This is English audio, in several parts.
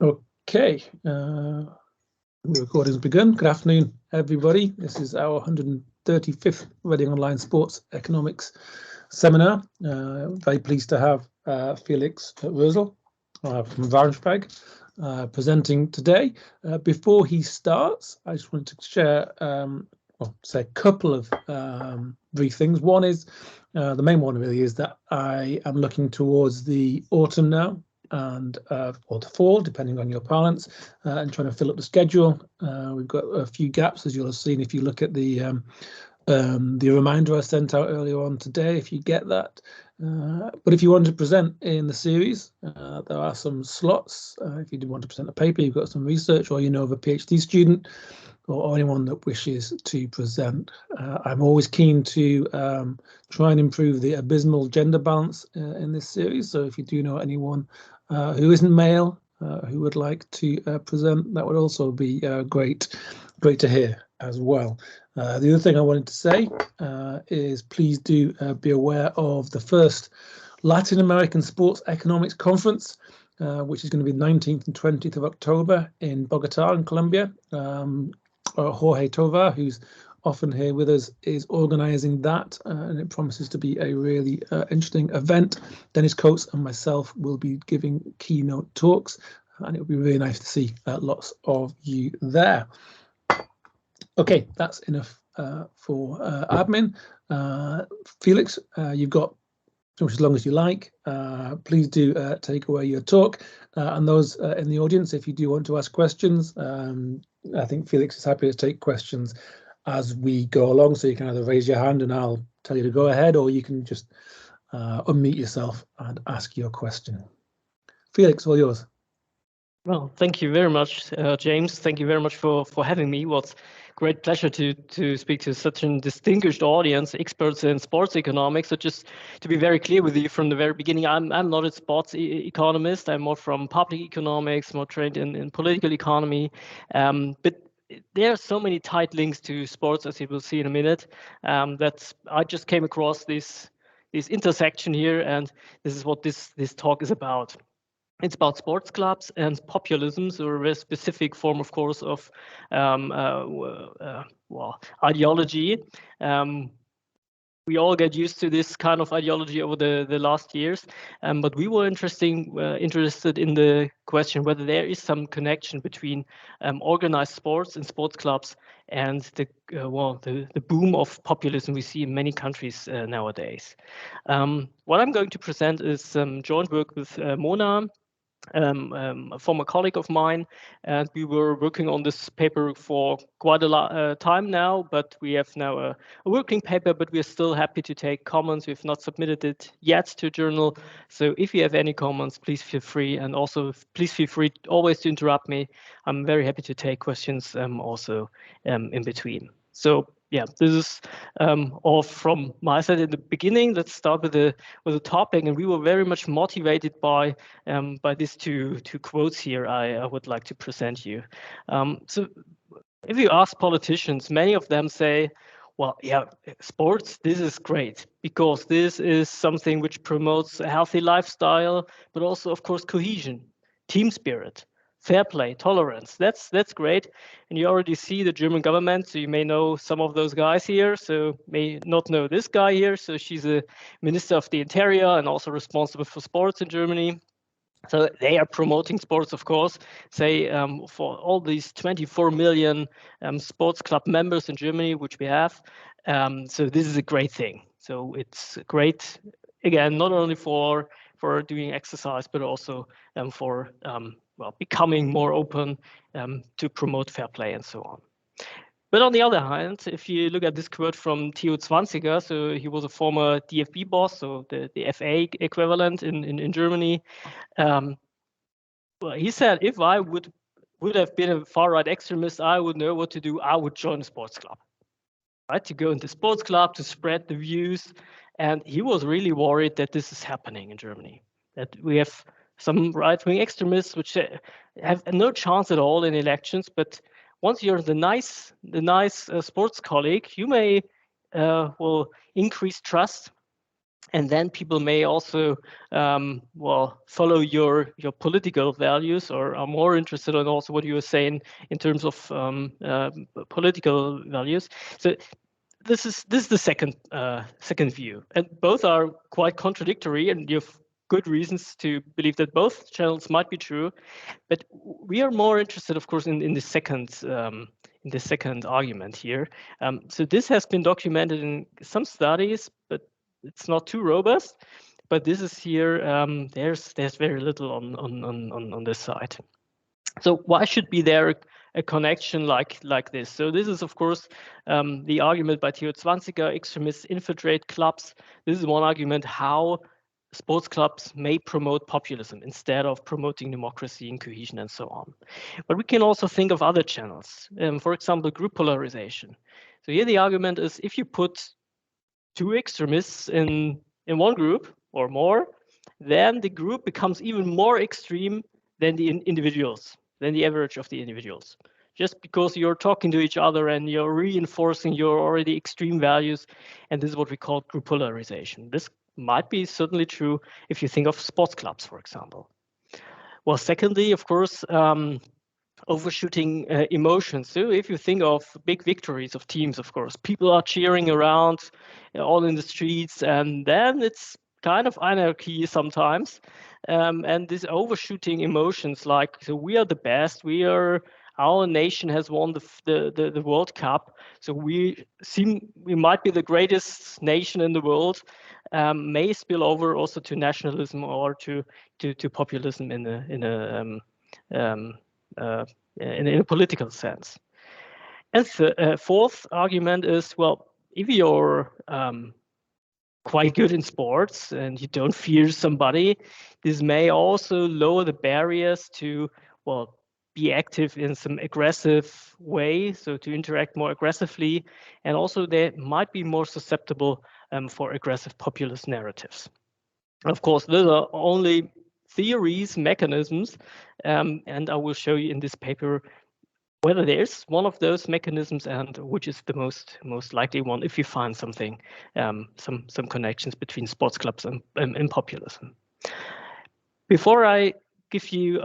Okay, the recording's begun. Good afternoon, everybody. This is our 135th Reading Online Sports Economics Seminar. Very pleased to have Felix Rösel from Braunschweig presenting today. Before he starts, I just wanted to share, say a couple of brief things. One is, the main one really is that I am looking towards the autumn now, and or the fall, depending on your parlance, and trying to fill up the schedule. We've got a few gaps, as you'll have seen if you look at the reminder I sent out earlier on today, if you get that. But if you want to present in the series, there are some slots. If you do want to present a paper, you've got some research, or you know of a PhD student, or anyone that wishes to present. I'm always keen to try and improve the abysmal gender balance in this series. So if you do know anyone who isn't male, who would like to present, that would also be great to hear as well. The other thing I wanted to say is please do be aware of the first Latin American Sports Economics Conference, which is going to be the 19th and 20th of October in Bogota in Colombia. Jorge Tovar, who's often here with us, is organising that, and it promises to be a really interesting event. Dennis Coates and myself will be giving keynote talks, and it will be really nice to see lots of you there. Okay, that's enough for admin. Felix, you've got as long as you like. Please do take away your talk. And those in the audience, if you do want to ask questions, I think Felix is happy to take questions as we go along. So you can either raise your hand and I'll tell you to go ahead, or you can just unmute yourself and ask your question. Felix, all yours. Well, thank you very much, James. Thank you very much for having me. Well, it's a great pleasure to speak to such a distinguished audience, experts in sports economics. So just to be very clear with you from the very beginning, I'm not a sports economist. I'm more from public economics, more trained in political economy. But there are so many tight links to sports, as you will see in a minute, that I just came across this intersection here, and this is what this talk is about. It's about sports clubs and populism, so a very specific form, of course, of ideology. We all get used to this kind of ideology over the last years, but we were interested in the question whether there is some connection between organized sports and sports clubs and the boom of populism we see in many countries nowadays. What I'm going to present is joint work with Mona, a former colleague of mine, and we were working on this paper for quite a time now, but we have now a working paper, but we're still happy to take comments. We've not submitted it yet to a journal, so if you have any comments, please feel free, and also please feel free always to interrupt me. I'm very happy to take questions also in between. So yeah, this is all from my side in the beginning. Let's start with the topic, and we were very much motivated by these two quotes here I would like to present you. So if you ask politicians, many of them say, well, yeah, sports, this is great because this is something which promotes a healthy lifestyle, but also, of course, cohesion, team spirit, fair play, tolerance. That's great. And you already see the German government, so you may know some of those guys here, so may not know this guy here. So she's a Minister of the Interior and also responsible for sports in Germany. So they are promoting sports, of course, say for all these 24 million sports club members in Germany, which we have. So this is a great thing. So it's great, again, not only for doing exercise, but also for becoming more open to promote fair play and so on. But on the other hand, if you look at this quote from TU Braunschweig, so he was a former DFB boss, so the FA equivalent in Germany. Well, he said, if I would have been a far-right extremist, I would know what to do. I would join a sports club, right? To go into sports club, to spread the views. And he was really worried that this is happening in Germany, that we have some right-wing extremists which have no chance at all in elections. But once you're the nice sports colleague, you may will increase trust And then people may also, well, follow your political values, or are more interested in also what you were saying in terms of political values. So this is the second view, and both are quite contradictory, and you have good reasons to believe that both channels might be true. But we are more interested, of course, in the second argument here. So this has been documented in some studies, but it's not too robust. But this is here. There's very little on this side. So why should be there a connection like this? So this is, of course, the argument by TU extremists infiltrate clubs. This is one argument how sports clubs may promote populism instead of promoting democracy and cohesion and so on. But we can also think of other channels. For example, group polarization. So here the argument is if you put two extremists in one group or more, then the group becomes even more extreme than the individuals, than the average of the individuals. Just because you're talking to each other and you're reinforcing your already extreme values. And this is what we call group polarization. This might be certainly true if you think of sports clubs, for example. Well, secondly, of course, overshooting emotions. So if you think of big victories of teams, of course, people are cheering around all in the streets, and then it's kind of anarchy sometimes. And this overshooting emotions, like, so we are the best, our nation has won the World Cup, so we might be the greatest nation in the world, may spill over also to nationalism or to populism in a political sense. And the fourth argument is, well, if you're quite good in sports and you don't fear somebody, this may also lower the barriers to, well, be active in some aggressive way, so to interact more aggressively, and also they might be more susceptible for aggressive populist narratives. Of course, those are only theories, mechanisms, and I will show you in this paper whether there's one of those mechanisms and which is the most likely one if you find something, some connections between sports clubs and populism. Before I give you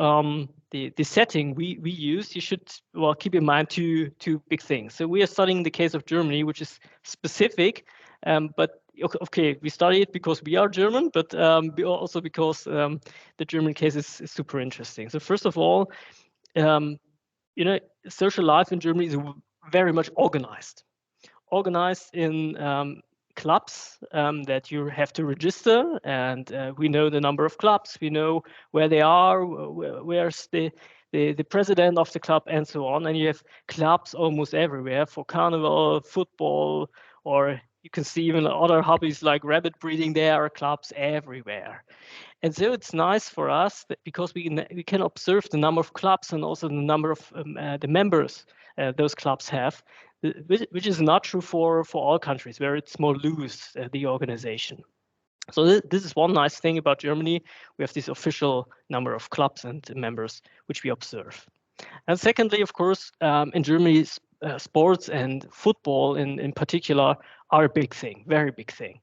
the setting we use, you should, well, keep in mind two big things. So we are studying the case of Germany, which is specific, but okay, we study it because we are German, but also because the German case is super interesting. So first of all, you know, social life in Germany is very much organized in clubs that you have to register, and we know the number of clubs, we know where they are, where's the president of the club, and so on. And you have clubs almost everywhere for carnival, football, or you can see even other hobbies like rabbit breeding. There are clubs everywhere. And so it's nice for us that because we can observe the number of clubs and also the number of the members those clubs have, which is not true for all countries where it's more loose, the organization. So this is one nice thing about Germany. We have this official number of clubs and members which we observe. And secondly, of course, in Germany, sports and football in particular are a big thing, very big thing.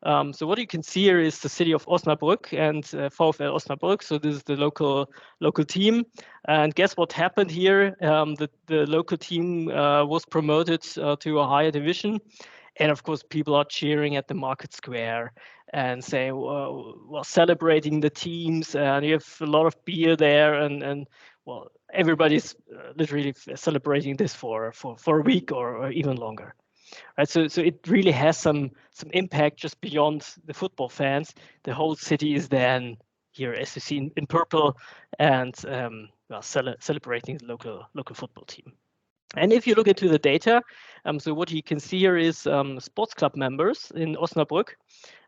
So what you can see here is the city of Osnabrück and VfL Osnabrück. So this is the local team. And guess what happened here? The local team was promoted to a higher division. And of course, people are cheering at the market square and say, well, celebrating the teams. And you have a lot of beer there. And well, everybody's literally celebrating this for a week or even longer. Right, so it really has some impact just beyond the football fans. The whole city is then here, as you see in purple, and well, celebrating the local football team. And if you look into the data, so what you can see here is sports club members in Osnabrück.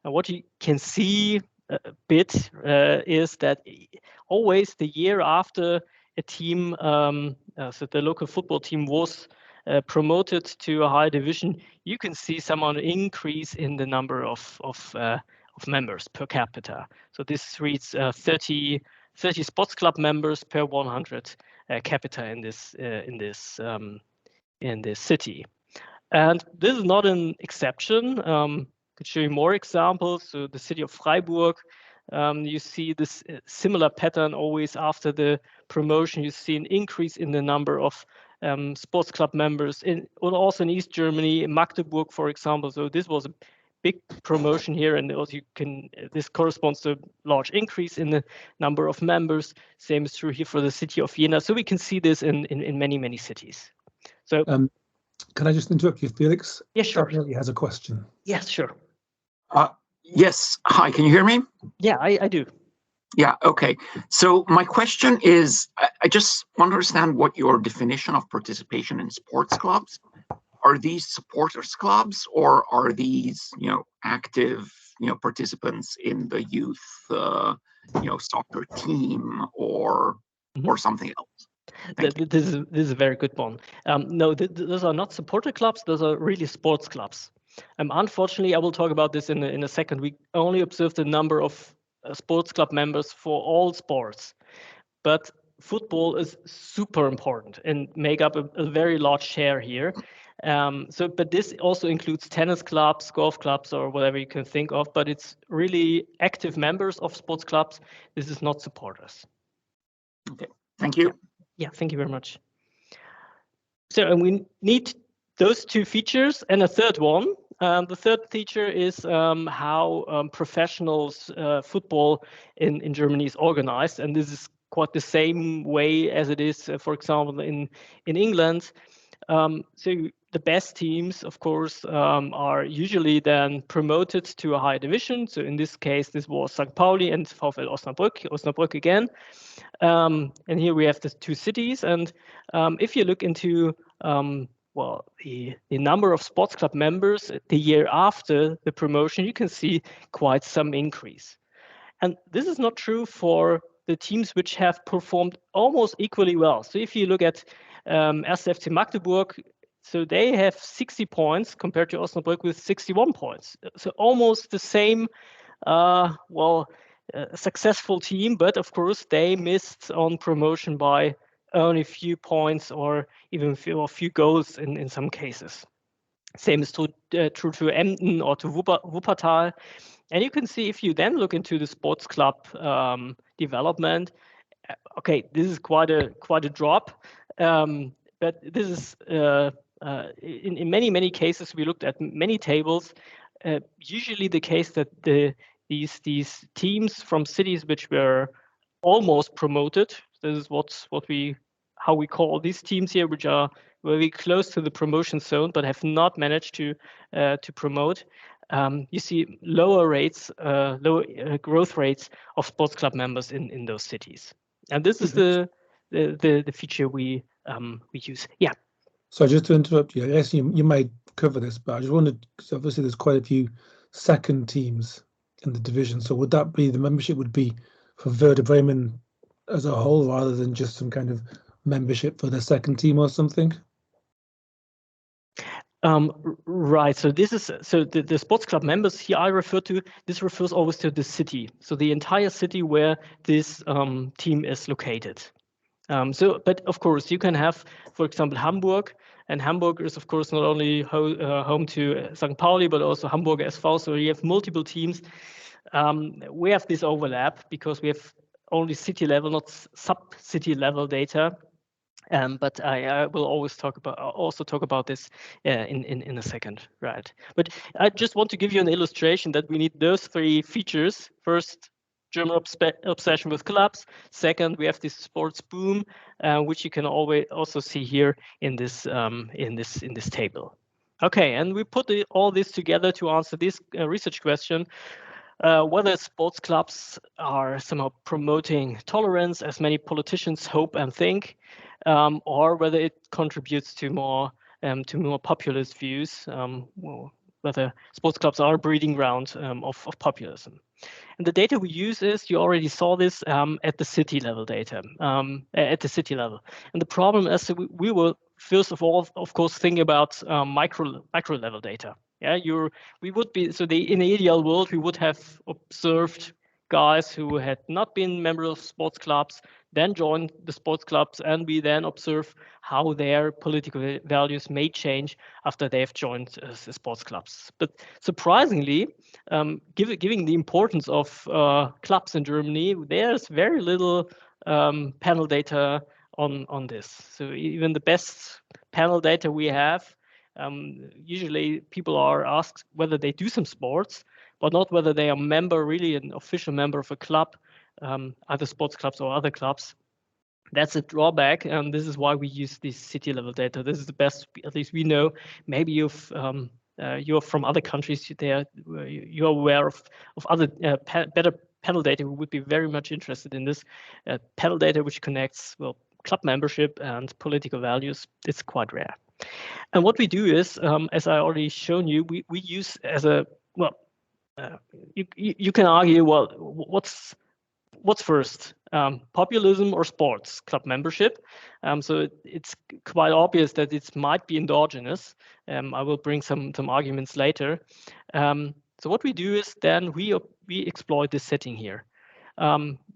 And what you can see a bit is that always the year after a team, so the local football team was promoted to a higher division, you can see some increase in the number of members per capita. So this reads 30 sports club members per 100 capita in this city. And this is not an exception. Could show you more examples. So the city of Freiburg, you see this similar pattern always after the promotion. You see an increase in the number of sports club members, and also in East Germany, in Magdeburg, for example. So this was a big promotion here, and also this corresponds to a large increase in the number of members. Same is true here for the city of Vienna. So we can see this in many cities. So can I just interrupt you, Felix? Yeah, sure. He has a question. Yes, sure. Yes. Hi, can you hear me? Yeah, I do. Yeah, okay. So my question is, I just want to understand what your definition of participation in sports clubs. Are these supporters clubs, or are these, active, participants in the youth, soccer team, or something else? This is a very good one. No, those are not supporter clubs. Those are really sports clubs. Unfortunately, I will talk about this in a second. We only observed the number of sports club members for all sports, but football is super important and make up a very large share here. But this also includes tennis clubs, golf clubs, or whatever you can think of. But it's really active members of sports clubs. This is not supporters. Okay, thank you. Yeah, thank you very much. So, and we need those two features and a third one. The third feature is how professionals football in Germany is organized, and this is quite the same way as it is, for example, in England. So the best teams, of course, are usually then promoted to a higher division. So in this case, this was St. Pauli and VfL Osnabrück again. And here we have the two cities. And if you look into the number of sports club members the year after the promotion, you can see quite some increase. And this is not true for the teams which have performed almost equally well. So if you look at 1. FC Magdeburg, so they have 60 points compared to Osnabrück with 61 points. So almost the same, successful team, but of course they missed on promotion by only a few points or even a few goals in some cases. Same is true to Emden or to Wuppertal. And you can see if you then look into the sports club development, okay, this is quite a drop, but this is in many cases we looked at many tables. Usually the case that these teams from cities which were almost promoted. This is how we call these teams here, which are very close to the promotion zone but have not managed to promote. You see lower growth rates of sports club members in those cities, and this is the feature we use. Yeah. So just to interrupt you, I guess you might cover this, but I just wondered, because obviously there's quite a few second teams in the division. So would that be the membership would be for Werder Bremen as a whole, rather than just some kind of membership for the second team or something? Right. So this is the sports club members here I refer to. This refers always to the city. So the entire city where this team is located. But of course, you can have, for example, Hamburg, and Hamburg is, of course, not only home to St. Pauli, but also Hamburger SV. So you have multiple teams. We have this overlap because we have only city level, not sub-city level data. But I will always talk about this in a second, right? But I just want to give you an illustration that we need those three features. First, German obsession with clubs. Second, we have this sports boom, which you can also see here in this table. Okay, and we put all this together to answer this research question: whether sports clubs are somehow promoting tolerance, as many politicians hope and think, or whether it contributes to more populist views. Whether sports clubs are a breeding ground of populism. And the data we use is, you already saw this at the city level data, at the city level. And the problem is we will first of all, of course, think about micro level data. Yeah, we would be, so in the ideal world, we would have observed guys who had not been members of sports clubs, then join the sports clubs, and we then observe how their political values may change after they've joined the sports clubs. But surprisingly, given the importance of clubs in Germany, there's very little panel data on this. So even the best panel data we have, usually people are asked whether they do some sports, but not whether they are really an official member of a club, either sports clubs or other clubs. That's a drawback, and this is why we use this city level data. This is the best, at least we know. Maybe you're from other countries there, you're aware of other better panel data. We would be very much interested in this panel data, which connects, well, club membership and political values. It's quite rare. And what we do is, as I already shown you, we use as a, well, you can argue, well, what's first, populism or sports club membership? So it's quite obvious that it might be endogenous. I will bring some arguments later. So what we do is then we exploit this setting here.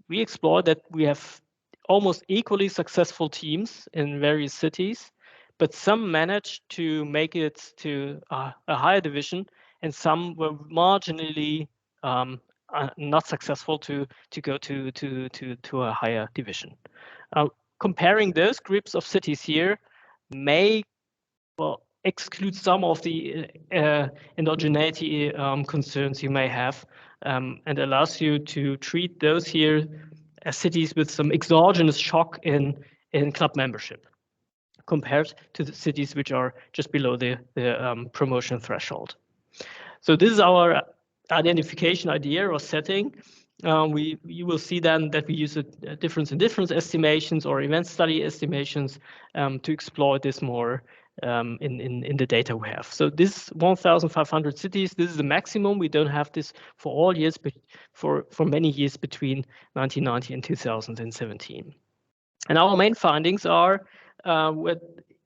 We explore that we have almost equally successful teams in various cities, but some managed to make it to a higher division, and some were marginally not successful to go to a higher division. Comparing those groups of cities here may, well, exclude some of the endogeneity concerns you may have, and allows you to treat those here as cities with some exogenous shock in club membership, compared to the cities which are just below the promotion threshold. So this is our identification idea or setting. You will see then that we use a difference in difference estimations or event study estimations to explore this more in the data we have. So this 1,500 cities, this is the maximum. We don't have this for all years, but for many years between 1990 and 2017. And our main findings are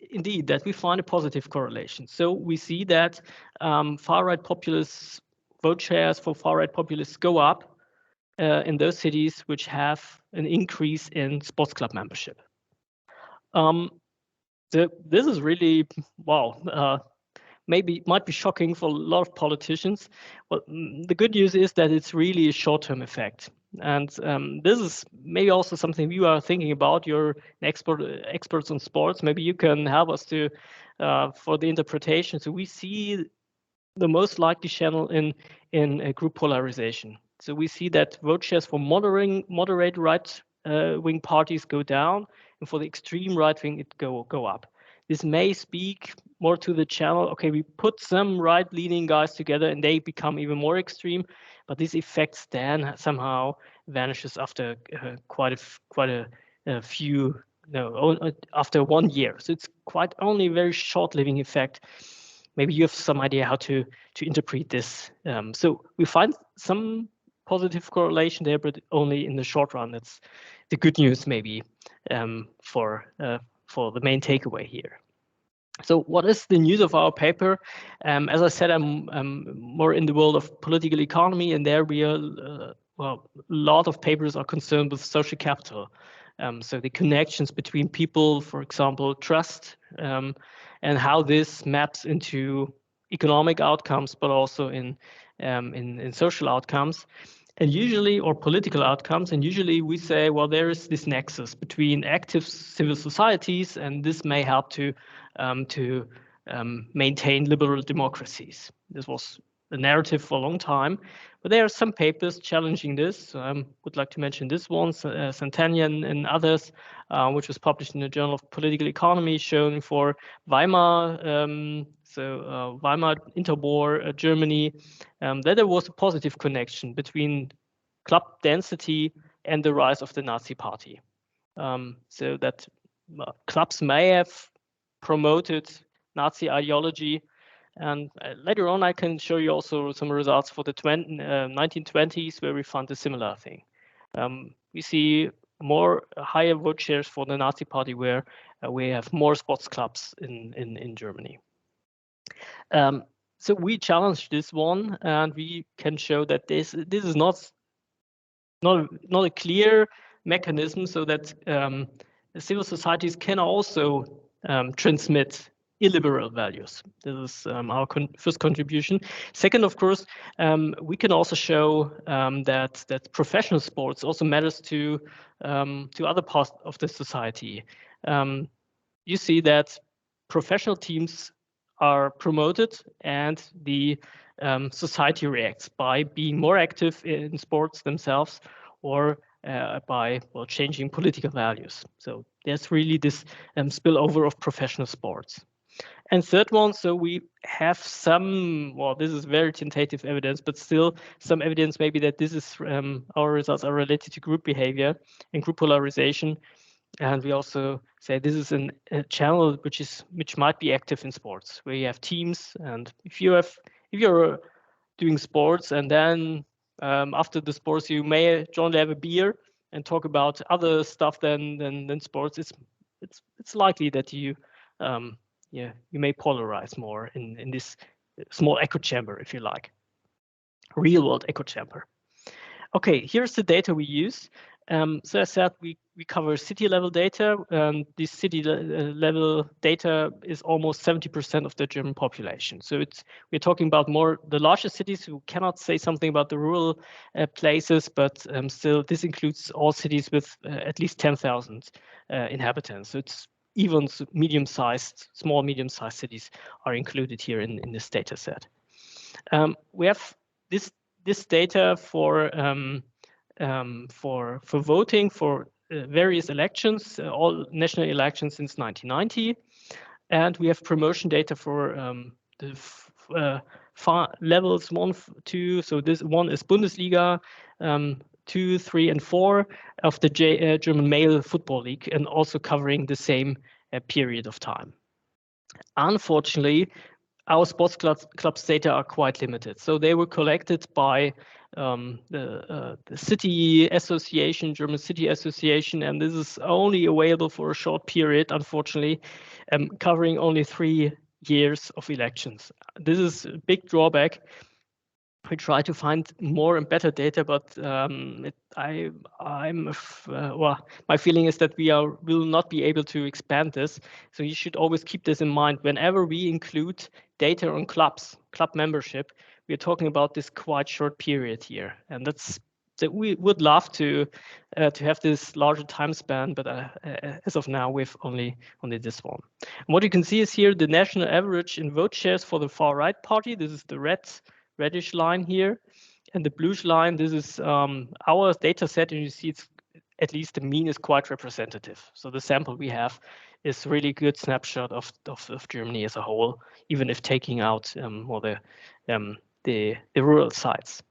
indeed that we find a positive correlation. So we see that far-right populist vote shares for far-right populists go up in those cities which have an increase in sports club membership. This is really, wow, maybe might be shocking for a lot of politicians. Well, the good news is that it's really a short-term effect. And this is maybe also something you are thinking about. You're experts on sports. Maybe you can help us to for the interpretation. So we see the most likely channel in a group polarization. So we see that vote shares for moderate right-wing parties go down, and for the extreme right-wing it go up. This may speak more to the channel. Okay, we put some right-leaning guys together and they become even more extreme, but this effect then somehow vanishes after quite a few, after 1 year. So it's quite only a very short-living effect. Maybe you have some idea how to interpret this. So we find some positive correlation there, but only in the short run. That's the good news, maybe, for the main takeaway here. So what is the news of our paper? As I said, I'm more in the world of political economy, and there we are, well, a lot of papers are concerned with social capital. So the connections between people, for example, trust, and how this maps into economic outcomes, but also in social outcomes. And usually, or political outcomes, and usually we say, well, there is this nexus between active civil societies, and this may help to maintain liberal democracies. This was the narrative for a long time, but there are some papers challenging this. I would like to mention this one, Santanian and others, which was published in the Journal of Political Economy, showing for Weimar, Weimar interwar Germany, that there was a positive connection between club density and the rise of the Nazi Party. So that clubs may have promoted Nazi ideology. And later on, I can show you also some results for the 1920s, where we found a similar thing. We see higher vote shares for the Nazi Party, where we have more sports clubs in Germany. So we challenged this one, and we can show that this is not a clear mechanism so that civil societies can also transmit illiberal values. This is our first contribution. Second, of course, we can also show that professional sports also matters to other parts of the society. You see that professional teams are promoted and the society reacts by being more active in sports themselves or by changing political values. So there's really this spillover of professional sports. And third one, so we have some, well, this is very tentative evidence, but still some evidence maybe that this is, our results are related to group behavior and group polarization. And we also say this is a channel which might be active in sports, where you have teams, and if you're doing sports and then after the sports you may jointly have a beer and talk about other stuff than sports, it's likely that you may polarize more in this small echo chamber, if you like, real world echo chamber. Okay, here's the data we use. So as I said, we cover city level data. This city level data is almost 70% of the German population. So we're talking about more the larger cities who cannot say something about the rural places, but still this includes all cities with at least 10,000 inhabitants. So it's even small, medium-sized cities are included here in this data set. We have this data for voting for various elections, all national elections since 1990, and we have promotion data for the levels 1, 2. So this one is Bundesliga, 2, 3, and 4 of the German Male Football League, and also covering the same period of time. Unfortunately, our sports clubs data are quite limited. So they were collected by the City Association, German City Association, and this is only available for a short period, unfortunately, covering only 3 years of elections. This is a big drawback. We try to find more and better data, but my feeling is that we will not be able to expand this. So you should always keep this in mind. Whenever we include data on club membership, we're talking about this quite short period here, and that we would love to have this larger time span, but as of now, we've only this one. And what you can see is here the national average in vote shares for the far right party. This is the reddish line here, and the bluish line, this is our data set, and you see it's at least the mean is quite representative. So the sample we have is really good snapshot of Germany as a whole, even if taking out the rural sites.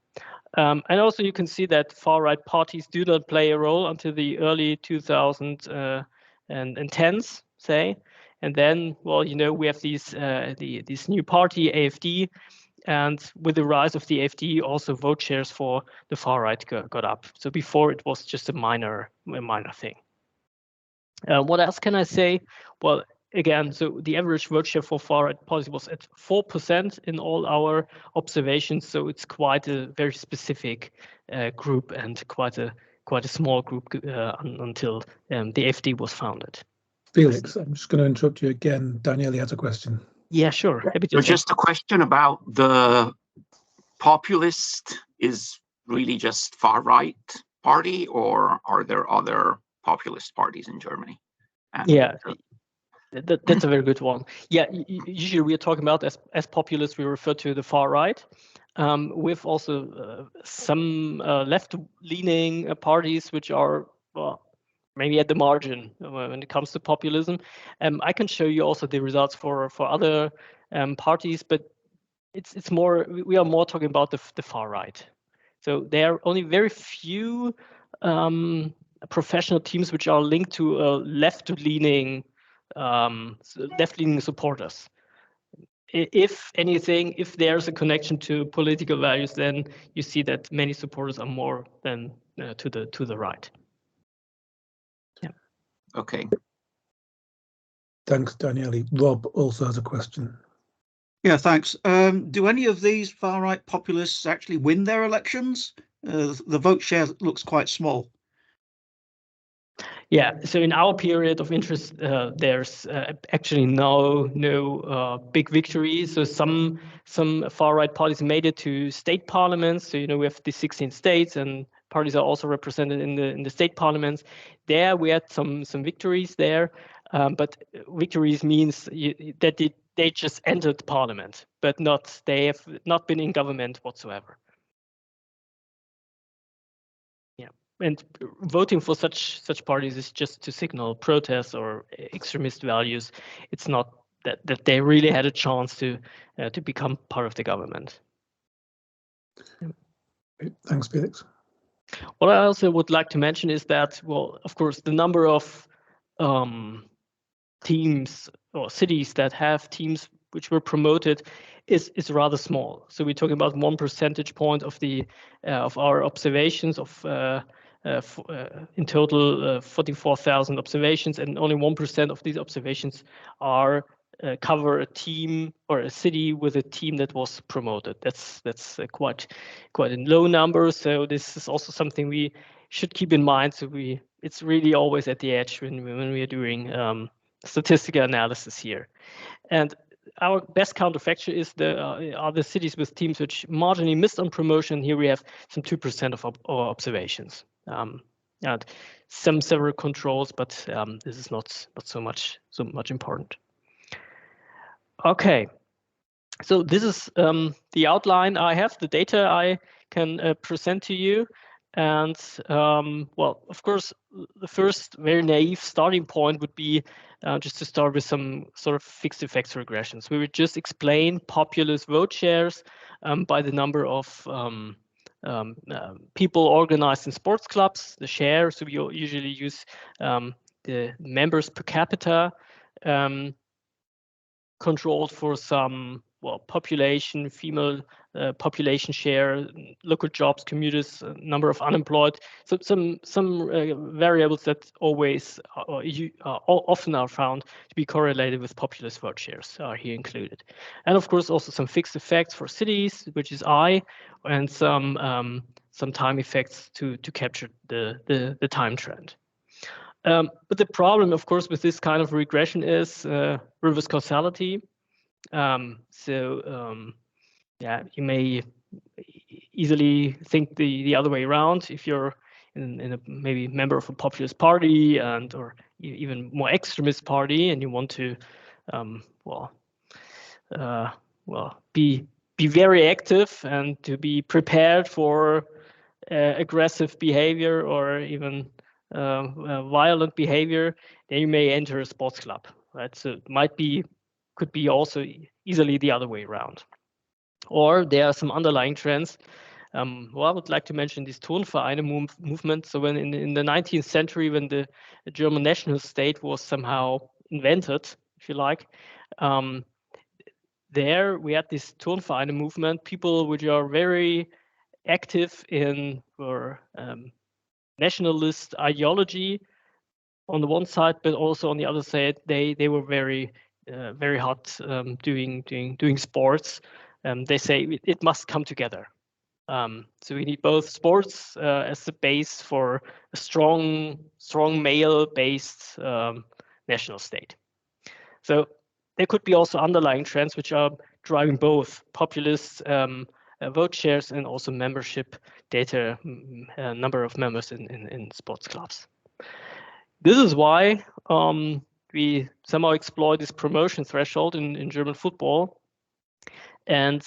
And also you can see that far right parties do not play a role until the early 2010s, say, and then we have this new party AfD. And with the rise of the AfD, also vote shares for the far right got up. So before it was just a minor thing. What else can I say? Well, again, so the average vote share for far right policy was at 4% in all our observations. So it's quite a very specific group and quite a small group until the AfD was founded. Felix, I'm just going to interrupt you again. Daniele has a question. Yeah, sure. Happy to. So just a question about the populist is really just far right party, or are there other populist parties in Germany? Yeah, that's a very good one. Yeah, usually we are talking about as populists, we refer to the far right. With also some left-leaning parties which are maybe at the margin when it comes to populism. I can show you also the results for other parties, but it's more, we are more talking about the far right. So there are only very few professional teams which are linked to left-leaning supporters. If anything, if there's a connection to political values, then you see that many supporters are more than to the right. Yeah. Okay. Thanks, Daniele. Rob also has a question. Yeah, thanks. Do any of these far-right populists actually win their elections? The vote share looks quite small. Yeah, so in our period of interest, there's actually no big victories. So some far right parties made it to state parliaments. So we have the 16 states, and parties are also represented in the state parliaments. There we had some victories there, but victories means that they just entered parliament, but they have not been in government whatsoever. And voting for such parties is just to signal protests or extremist values. It's not that they really had a chance to become part of the government. Thanks, Felix. What I also would like to mention is that, well, of course, the number of teams or cities that have teams which were promoted is rather small. So we're talking about 1 percentage point of our observations of in total 44,000 observations, and only 1% of these observations are cover a team or a city with a team that was promoted. That's quite a low number. So this is also something we should keep in mind. So it's really always at the edge when we are doing statistical analysis here. And our best counterfactual is are the cities with teams which marginally missed on promotion. Here we have some 2% of our observations. And several controls, but this is not so much important. Okay, so this is the outline I have, the data I can present to you. And well, of course, the first very naive starting point would be just to start with some sort of fixed effects regressions. We would just explain populist vote shares by the number of people organized in sports clubs, the share. So we usually use the members per capita, controlled for some population, female population share, local jobs, commuters, number of unemployed. So some variables that always often are found to be correlated with populist vote shares are here included, and of course also some fixed effects for cities, which is I, and some time effects to capture the time trend. But the problem, of course, with this kind of regression is reverse causality. Yeah, you may easily think the other way around. If you're in a maybe member of a populist party or even more extremist party, and you want to be very active and to be prepared for aggressive behavior or even violent behavior, then you may enter a sports club, right? So it could be also easily the other way around. Or there are some underlying trends. Well, I would like to mention this Turnvereine movement. So when in the 19th century, when the German national state was somehow invented, if you like, there we had this Turnvereine movement, people which are very active in nationalist ideology on the one side, but also on the other side, they were very hot doing sports. They say it must come together. So we need both sports as the base for a strong male-based national state. So there could be also underlying trends which are driving both populist vote shares and also membership data, number of members in sports clubs. This is why we somehow exploit this promotion threshold in German football and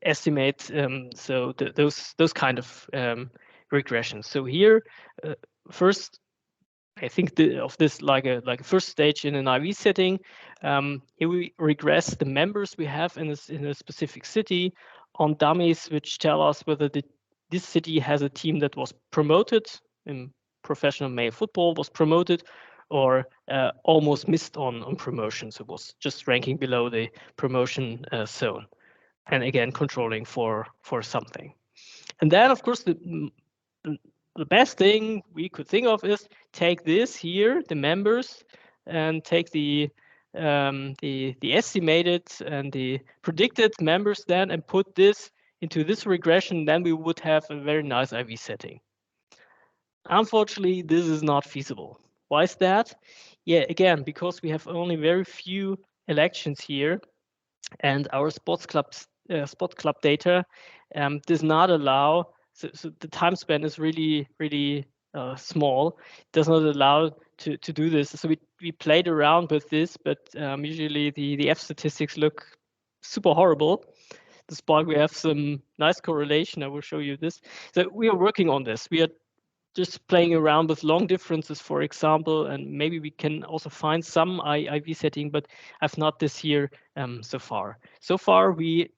estimate those kind of regressions. So here, first, I think of this like a first stage in an IV setting. Here we regress the members we have in a specific city on dummies, which tell us whether this city has a team that was promoted in professional male football, was promoted, or almost missed on promotion, so was just ranking below the promotion zone, and again controlling for something. And then, of course, the best thing we could think of is take this here, the members, and take the estimated and the predicted members then, and put this into this regression. Then we would have a very nice IV setting. Unfortunately, this is not feasible. Why is that? Yeah, again, because we have only very few elections here, and our sports club data does not allow. So the time span is really small. It does not allow to do this. So we played around with this, but usually the F statistics look super horrible. Despite we have some nice correlation, I will show you this. So we are working on this. We are just playing around with long differences, for example, and maybe we can also find some IV setting, but I've not this here so far. So far, we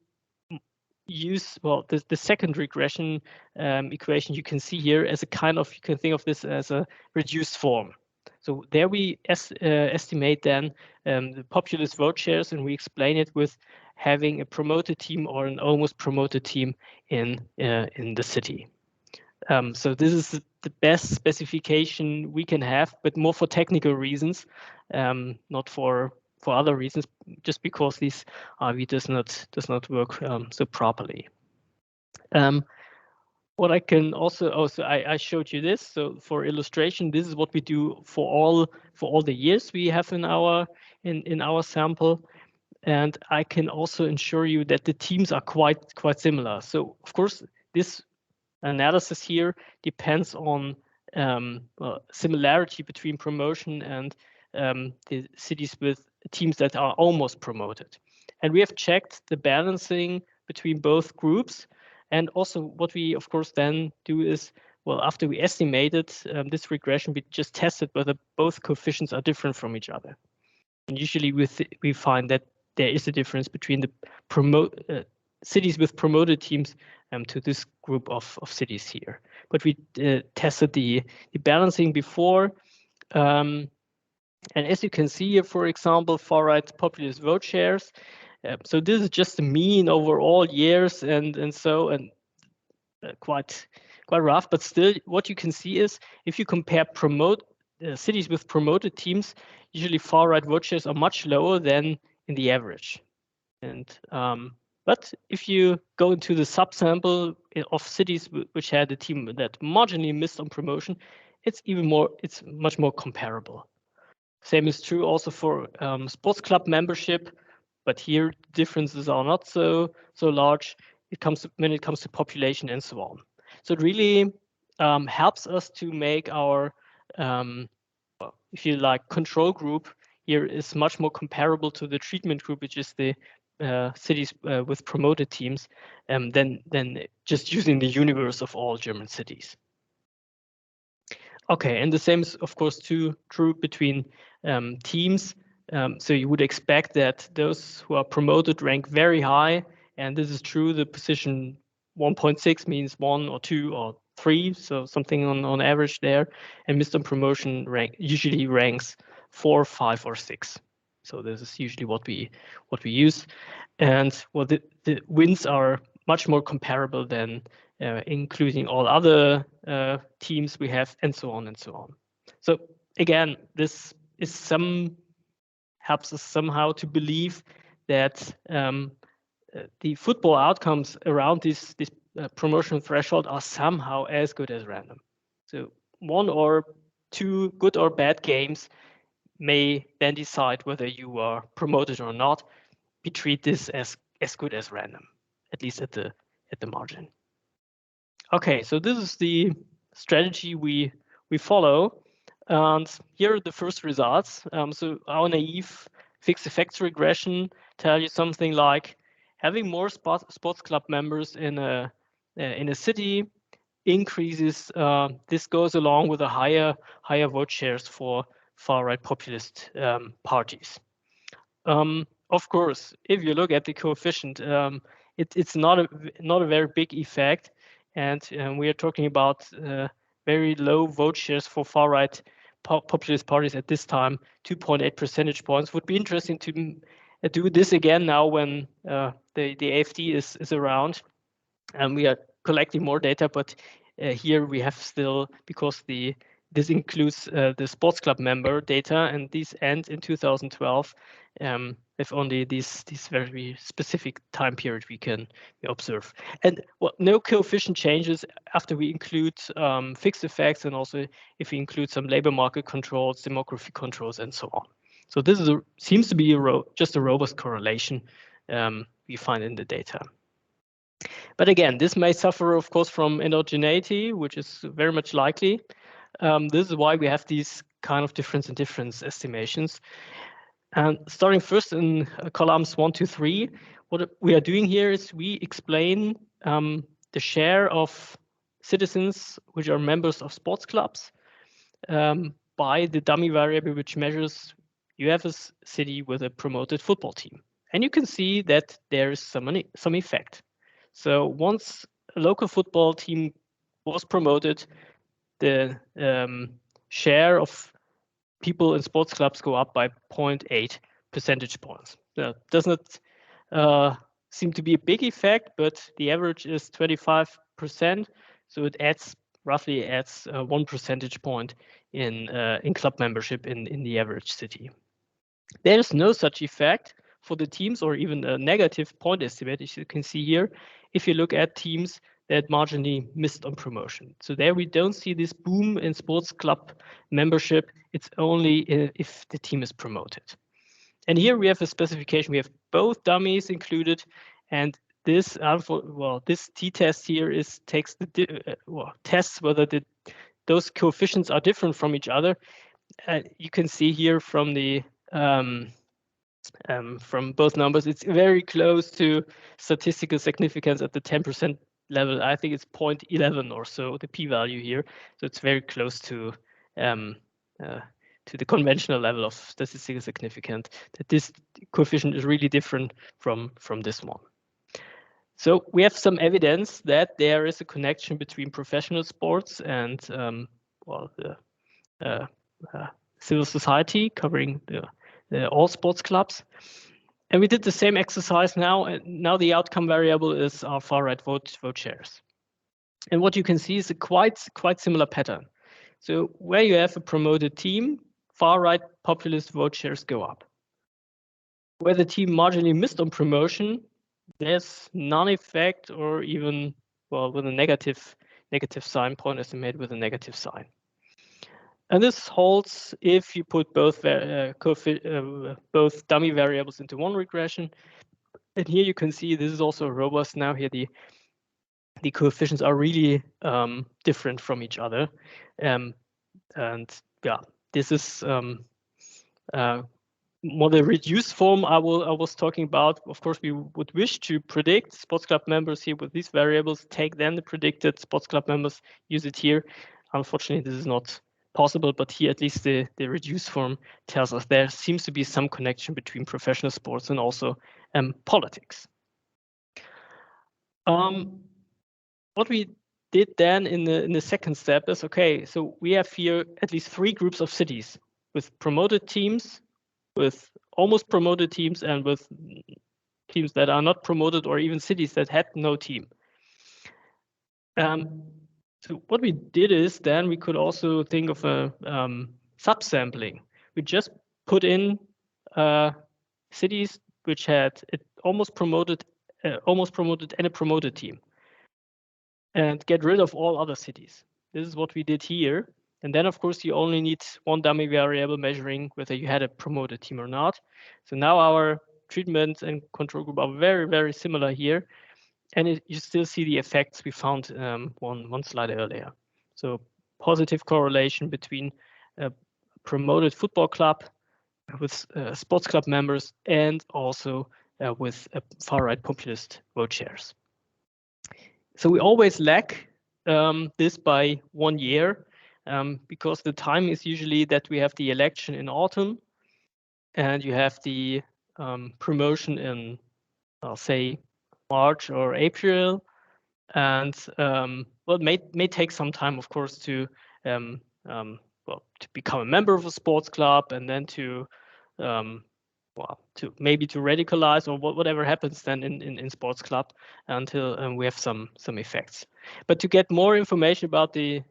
use, well, the second regression equation you can see here as a kind of, you can think of this as a reduced form. So there we estimate then the populist vote shares, and we explain it with having a promoted team or an almost promoted team in the city. So this is the best specification we can have, but more for technical reasons, not for other reasons, just because this RV does not work so properly. What I can also I showed you this. So for illustration, this is what we do for all the years we have in our sample, and I can also ensure you that the teams are quite similar. So of course this analysis here depends on similarity between promotion and the cities with teams that are almost promoted. And we have checked the balancing between both groups. And also what we, of course, then do is, well, after we estimated this regression, we just tested whether both coefficients are different from each other. And usually we find that there is a difference between the cities with promoted teams to this group of cities here. But we tested the balancing before. And as you can see here, for example, far-right populist vote shares. So this is just the mean over all years and quite rough. But still, what you can see is if you compare cities with promoted teams, usually far-right vote shares are much lower than in the average. And but if you go into the subsample of cities which had a team that marginally missed on promotion, it's much more comparable. Same is true also for sports club membership, but here differences are not so large. When it comes to population and so on. So it really helps us to make our, if you like, control group here is much more comparable to the treatment group, which is the cities with promoted teams, than just using the universe of all German cities. Okay, and the same is, of course, true between teams. So you would expect that those who are promoted rank very high, and this is true. The position 1.6 means 1 or 2 or 3, so something on average there. And missed on promotion usually ranks 4, 5, or 6. So this is usually what we use. And well, the wins are much more comparable than including all other teams we have, and so on and so on. So again, this is helps us somehow to believe that the football outcomes around this promotion threshold are somehow as good as random. So 1 or 2 good or bad games may then decide whether you are promoted or not. We treat this as good as random, at least at the margin. Okay, so this is the strategy we follow, and here are the first results. So our naive fixed effects regression tell you something like having more sports club members in a city increases. This goes along with a higher vote shares for far-right populist parties. Of course, if you look at the coefficient, it's not a very big effect, and we are talking about very low vote shares for far-right populist parties at this time. 2.8 percentage points. Would be interesting to do this again now when the AfD is around, and we are collecting more data. But here we have still, because this includes the sports club member data, and these end in 2012. with only these very specific time period we can observe. And well, no coefficient changes after we include fixed effects, and also if we include some labor market controls, demography controls, and so on. So this is seems to be just a robust correlation we find in the data. But again, this may suffer, of course, from endogeneity, which is very much likely. This is why we have these kind of difference in difference estimations. And starting first in columns 1 to 3, what we are doing here is we explain the share of citizens which are members of sports clubs by the dummy variable which measures you have a city with a promoted football team. And you can see that there is some effect. So once a local football team was promoted, the share of people in sports clubs go up by 0.8 percentage points. Does not seem to be a big effect, but the average is 25%, so it roughly adds 1 percentage point in club membership in the average city. There is no such effect for the teams, or even a negative point estimate, as you can see here, if you look at teams that marginally missed on promotion. So there we don't see this boom in sports club membership. It's only if the team is promoted. And here we have a specification. We have both dummies included, and this this t-test here takes the tests whether those coefficients are different from each other. You can see here from the from both numbers, it's very close to statistical significance at the 10% level. I think it's 0.11 or so, the p-value here. So it's very close to the conventional level of statistical significance, that this coefficient is really different from this one. So we have some evidence that there is a connection between professional sports and civil society, covering all sports clubs. And we did the same exercise now, and now the outcome variable is our far-right vote shares. And what you can see is a quite similar pattern. So where you have a promoted team, far-right populist vote shares go up. Where the team marginally missed on promotion, there's none effect, or even, well, with a negative sign, point estimate with a negative sign. And this holds if you put both dummy variables into one regression. And here you can see this is also robust. Now here the coefficients are really different from each other. And yeah, this is more the reduced form I was talking about. Of course, we would wish to predict sports club members here with these variables, take then the predicted sports club members, use it here. Unfortunately, this is not possible, but here at least the reduced form tells us there seems to be some connection between professional sports and also politics. What we did then in the second step is, okay, so we have here at least 3 groups of cities with promoted teams, with almost promoted teams, and with teams that are not promoted, or even cities that had no team. So what we did is then we could also think of a subsampling. We just put in cities which had almost promoted and a promoted team, and get rid of all other cities. This is what we did here. And then, of course, you only need one dummy variable measuring whether you had a promoted team or not. So now our treatment and control group are very, very similar here. And you still see the effects we found one slide earlier. So positive correlation between a promoted football club with sports club members, and also with far-right populist vote shares. So we always lack this by 1 year, because the time is usually that we have the election in autumn, and you have the promotion in, I'll say, March or April, and well, it may take some time, of course, to to become a member of a sports club, and then to to radicalize, or whatever happens then in sports club, until we have some effects. But to get more information about the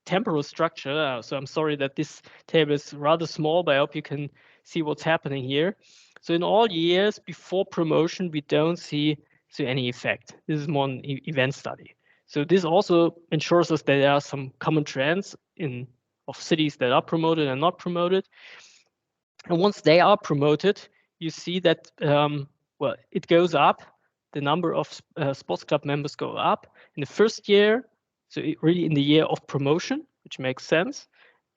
temporal structure, so I'm sorry that this table is rather small, but I hope you can see what's happening here. So in all years before promotion, we don't see any effect. This is more an event study. So this also ensures us that there are some common trends of cities that are promoted and not promoted. And once they are promoted, you see that, well, it goes up. The number of sports club members go up in the first year. So really in the year of promotion, which makes sense.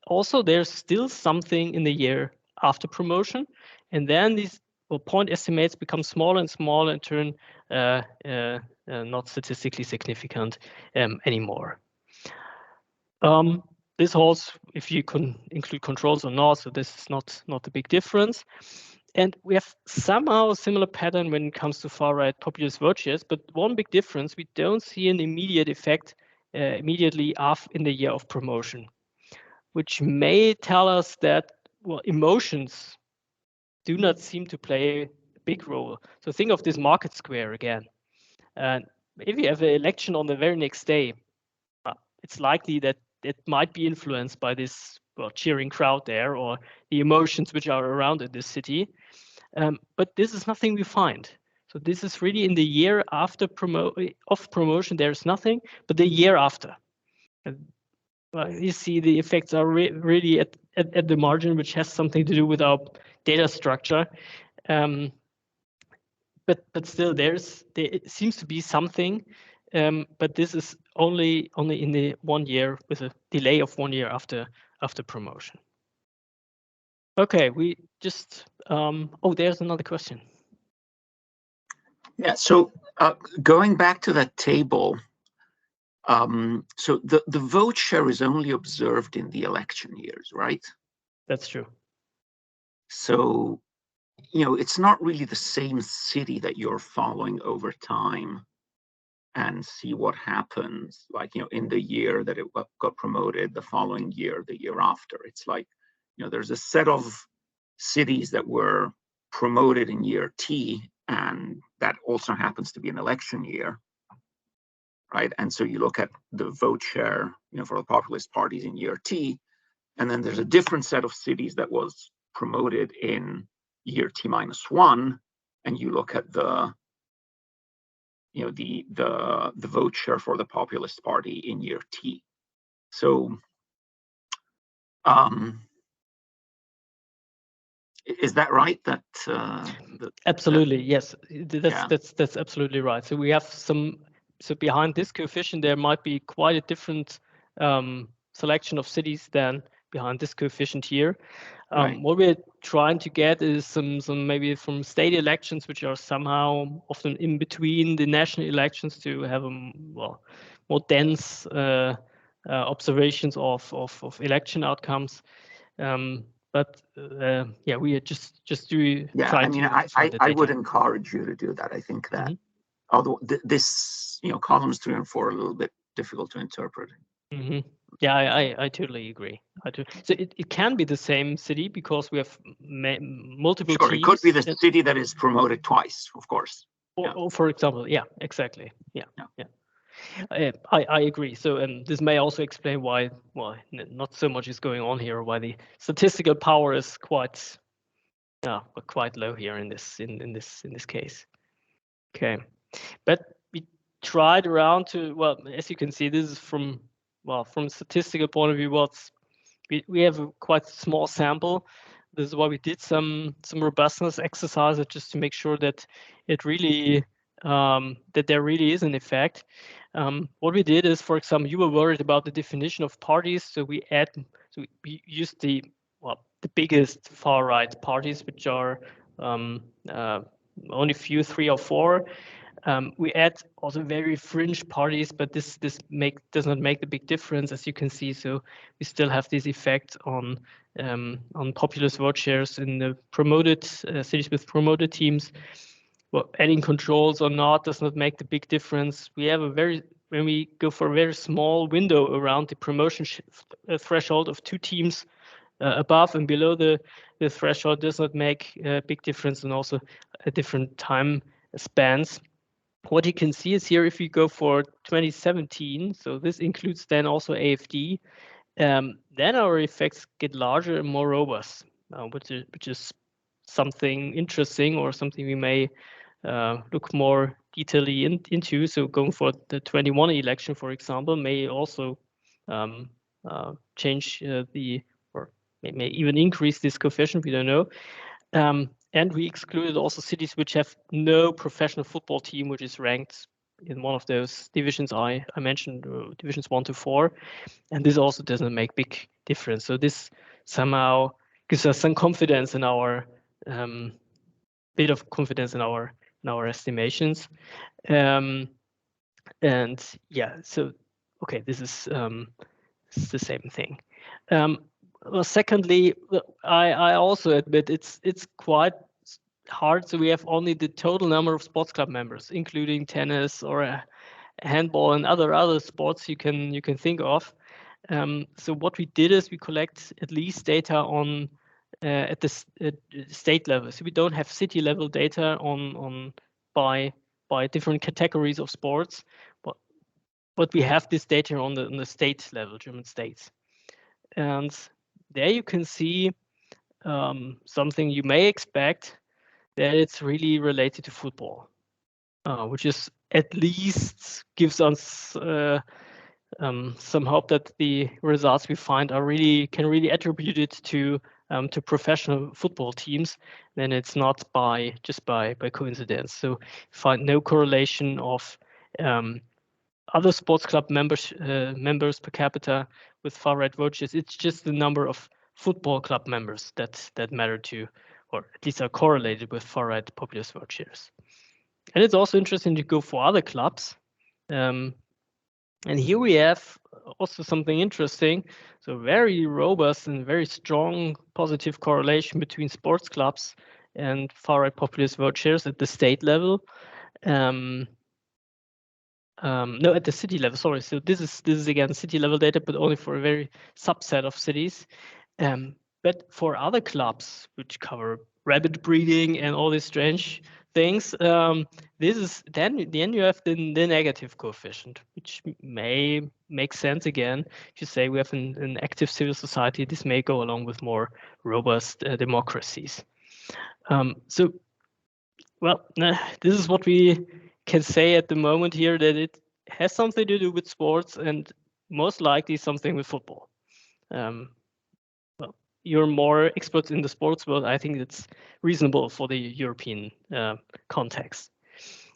Also, there's still something in the year after promotion. And then these point estimates become smaller and smaller and turn not statistically significant anymore. This holds if you can include controls or not, so this is not a big difference. And we have somehow a similar pattern when it comes to far-right populist vote shares, but one big difference, we don't see an immediate effect immediately in the year of promotion, which may tell us that, well, emotions do not seem to play a big role. So think of this market square again. And if you have an election on the very next day, it's likely that it might be influenced by this cheering crowd there or the emotions which are around in this city. But this is nothing we find. So this is really in the year after promotion, there's nothing, but the year after. You see the effects are really at the margin, which has something to do with our data structure. But still, there seems to be something, but this is only in the 1 year with a delay of 1 year after promotion. Okay, we just there's another question. Yeah. So going back to that table, so the vote share is only observed in the election years, right? That's true. So, it's not really the same city that you're following over time and see what happens, like, in the year that it got promoted, the following year, the year after. It's like, there's a set of cities that were promoted in year T, and that also happens to be an election year, right? And so you look at the vote share, for the populist parties in year T, and then there's a different set of cities that was promoted in year T-1, and you look at the vote share for the populist party in year T. So is that right? That absolutely, yes. That's absolutely right. So we have so behind this coefficient there might be quite a different selection of cities than behind this coefficient here. Right. What we're trying to get is some maybe from state elections, which are somehow often in between the national elections, to have a more dense observations of election outcomes. But we are just trying to find the data. I would encourage you to do that. I think that although this columns 3 and 4 are a little bit difficult to interpret. Yeah, I totally agree. So it can be the same city because we have multiple teams. It could be the city that is promoted twice, of course. Or for example, yeah, exactly. Yeah. I agree. So, and this may also explain why not so much is going on here, why the statistical power is quite low here in this case. Okay, but we tried around to, well, as you can see, this is from a statistical point of view, we have a quite small sample. This is why we did some robustness exercises just to make sure that it really that there really is an effect. What we did is, for example, you were worried about the definition of parties, so we used the biggest far right parties, which are only few, 3 or 4. We add also very fringe parties, but this does not make the big difference, as you can see. So we still have this effect on populist vote shares in the promoted cities with promoted teams. Well, adding controls or not does not make the big difference. We have when we go for a very small window around the promotion threshold of 2 teams above and below the threshold, does not make a big difference, and also a different time spans. What you can see is here, if you go for 2017, so this includes then also AFD, then our effects get larger and more robust, which is something interesting or something we may look more detailedly into. So going for the 21 election, for example, may also change or may even increase this coefficient. We don't know. And we excluded also cities which have no professional football team, which is ranked in one of those divisions I mentioned, divisions 1 to 4. And this also doesn't make big difference. So this somehow gives us some confidence in our bit of confidence in our estimations. And yeah, so okay, this is the same thing. Well, secondly, I also admit it's quite hard. So we have only the total number of sports club members, including tennis or handball and other sports you can think of. So what we did is we collect at least data on at the state level. So we don't have city level data on by different categories of sports, but we have this data on the state level, German states. And there you can see something you may expect, that it's really related to football, which is at least gives us some hope that the results we find can really attribute it to professional football teams. Then it's not just by coincidence. So find no correlation of other sports club members per capita with far right vote shares. It's just the number of football club members that matter to, or at least are correlated with far right populist vote shares. And it's also interesting to go for other clubs. And here we have also something interesting. So very robust and very strong positive correlation between sports clubs and far right populist vote shares at the state level. No, at the city level. Sorry. So this is again city level data, but only for a very subset of cities. But for other clubs which cover rabbit breeding and all these strange things, this is then you have the negative coefficient, which may make sense again. If you say we have an active civil society, this may go along with more robust democracies. So, well, this is what we can say at the moment here, that it has something to do with sports and most likely something with football. Well, you're more experts in the sports world. I think it's reasonable for the European context.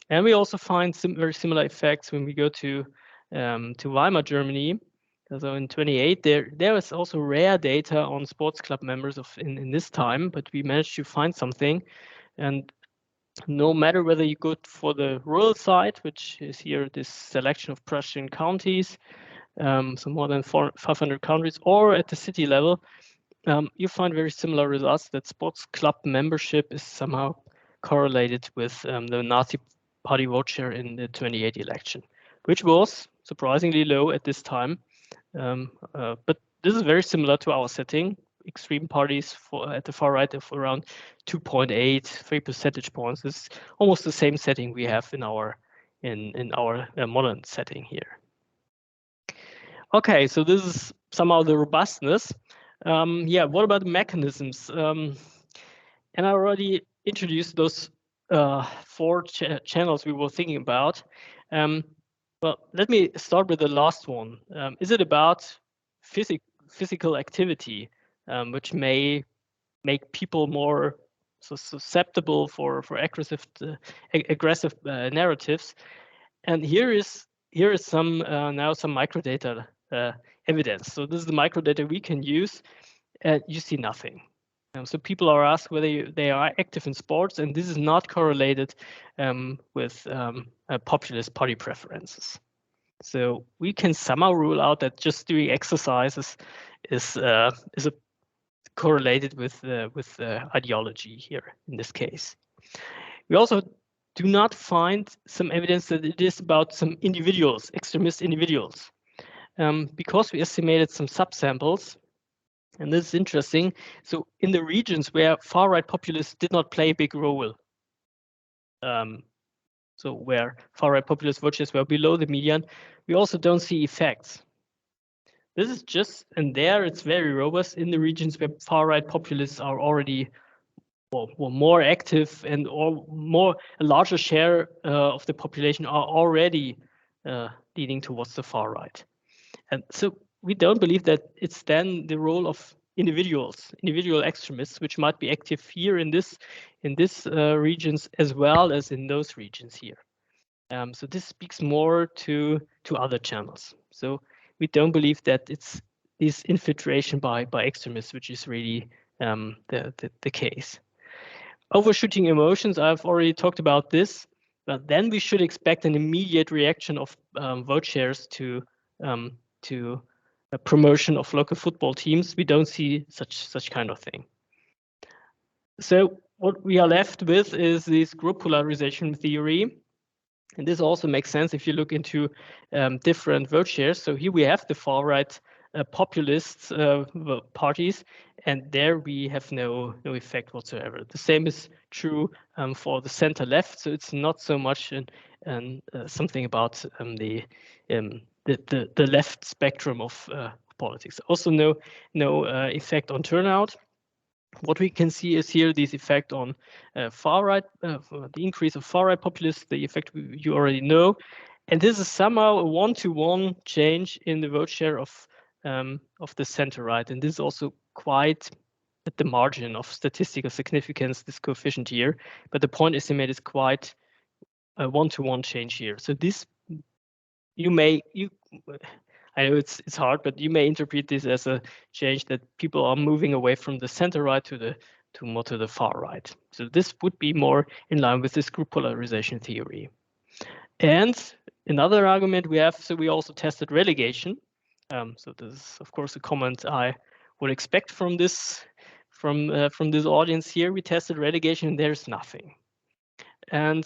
And we also find some very similar effects when we go to Weimar, Germany. So in 28, there was also rare data on sports club members in this time, but we managed to find something. And no matter whether you go for the rural side, which is here this selection of Prussian counties, so more than 500 countries, or at the city level, you find very similar results, that sports club membership is somehow correlated with the Nazi party vote share in the 28 election, which was surprisingly low at this time. But this is very similar to our setting. Extreme parties at the far right of around 2.8, 3 percentage points. It's almost the same setting we have in our modern setting here. Okay, so this is somehow the robustness. Yeah, what about the mechanisms? And I already introduced those 4 channels we were thinking about. Well, let me start with the last one. Is it about physical activity, which may make people more susceptible for aggressive narratives? And here is some now some microdata evidence. So this is the microdata we can use. You see nothing. So people are asked whether they are active in sports, and this is not correlated with populist party preferences. So we can somehow rule out that just doing exercises is correlated with ideology here in this case. We also do not find some evidence that it is about some individuals, extremist individuals, because we estimated some subsamples. And this is interesting. So in the regions where far-right populists did not play a big role, so where far-right populist vote shares were below the median, we also don't see effects. This is just, and there it's very robust in the regions where far-right populists are already or more active and a larger share of the population are already leaning towards the far right. And so we don't believe that it's then the role of individual extremists, which might be active here in this regions as well as in those regions here. So this speaks more to other channels. So we don't believe that it's this infiltration by extremists, which is really the case. Overshooting emotions, I've already talked about this, but then we should expect an immediate reaction of vote shares to a promotion of local football teams. We don't see such kind of thing. So what we are left with is this group polarization theory. And this also makes sense if you look into different vote shares. So here we have the far right populist parties, and there we have no effect whatsoever. The same is true for the center left. So it's not so much something about the left spectrum of politics. Also no effect on turnout. What we can see is here this effect on far right, the increase of far right populists, the effect you already know. And this is somehow a one-to-one change in the vote share of the center right. And this is also quite at the margin of statistical significance, this coefficient here. But the point estimate is quite a one-to-one change here. So this, I know it's hard, but you may interpret this as a change that people are moving away from the center right to more to the far right. So this would be more in line with this group polarization theory. And another argument we have, so we also tested relegation. So this is of course a comment I would expect from this audience here. We tested relegation and there's nothing. And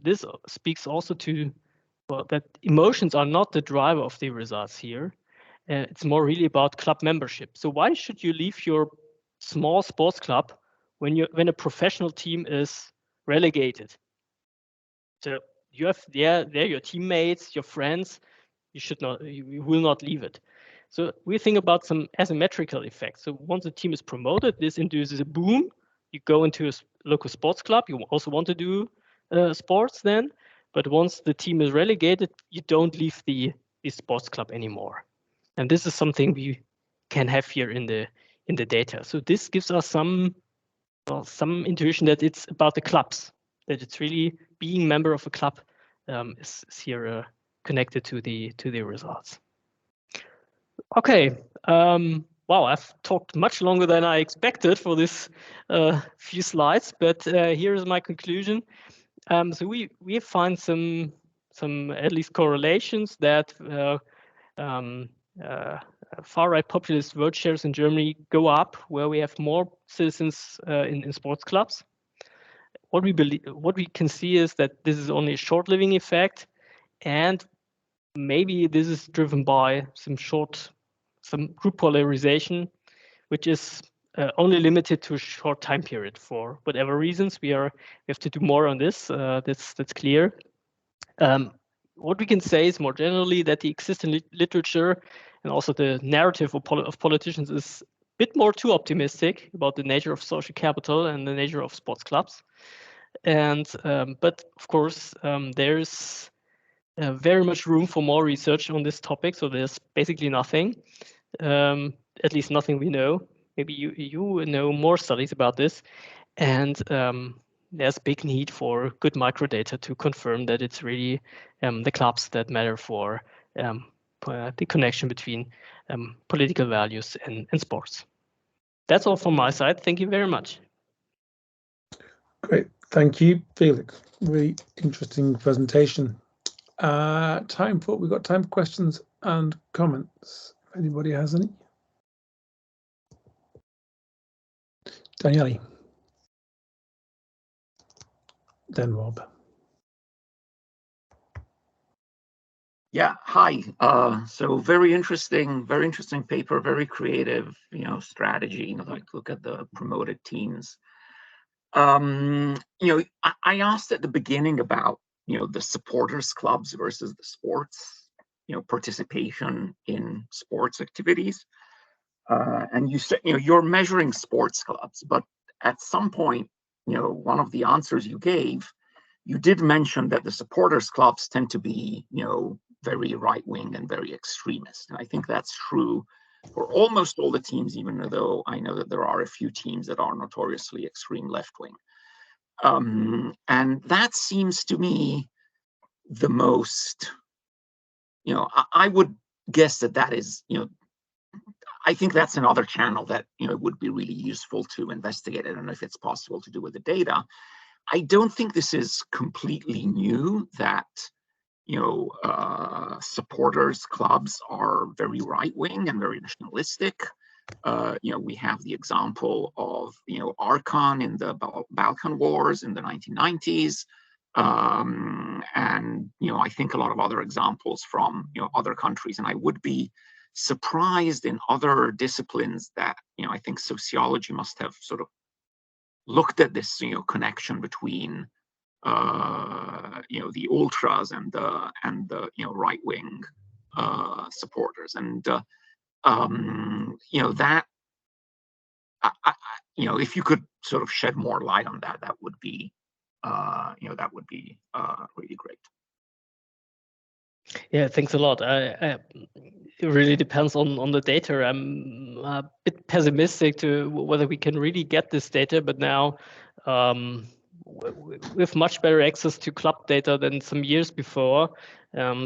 this speaks also to that emotions are not the driver of the results here. It's more really about club membership. So why should you leave your small sports club when a professional team is relegated? So you have there your teammates, your friends. You will not leave it. So we think about some asymmetrical effects. So once a team is promoted, this induces a boom. You go into a local sports club. You also want to do sports then. But once the team is relegated, you don't leave the sports club anymore. And this is something we can have here in the data. So this gives us some intuition that it's about the clubs, that it's really being member of a club is here connected to the results. Okay. Wow, I've talked much longer than I expected for this few slides, but here is my conclusion. So we find some at least correlations that far right populist vote shares in Germany go up where we have more citizens in sports clubs. What we can see is that this is only a short-living effect, and maybe this is driven by some group polarization, which is only limited to a short time period for whatever reasons. We have to do more on this. That's clear. What we can say is more generally that the existing literature and also the narrative of politicians is a bit more too optimistic about the nature of social capital and the nature of sports clubs. And but of course, there's very much room for more research on this topic. So there's basically nothing, at least nothing we know. Maybe you know more studies about this, and there's big need for good microdata to confirm that it's really the clubs that matter for the connection between political values and sports. That's all from my side. Thank you very much. Great, thank you, Felix. Really interesting presentation. We've got time for questions and comments. If anybody has any. Daniele. Then Rob. Yeah, hi. So very interesting paper, very creative, strategy, like look at the promoted teams. I asked at the beginning about, the supporters clubs versus the sports, participation in sports activities. And you said, you're measuring sports clubs, but at some point, one of the answers you gave, you did mention that the supporters clubs tend to be, very right-wing and very extremist. And I think that's true for almost all the teams, even though I know that there are a few teams that are notoriously extreme left-wing. And that seems to me the most, I would guess that is, I think that's another channel that, would be really useful to investigate. I don't know if it's possible to do with the data. I don't think this is completely new that, supporters clubs are very right-wing and very nationalistic. We have the example of, Archon in the Balkan Wars in the 1990s. And, I think a lot of other examples from, other countries. And I would be surprised in other disciplines that, I think sociology must have sort of looked at this, connection between, the ultras and the right-wing supporters. And, that, if you could sort of shed more light on that, that would be, really great. Yeah, thanks a lot. It really depends on the data. I'm a bit pessimistic to whether we can really get this data, but now with much better access to club data than some years before.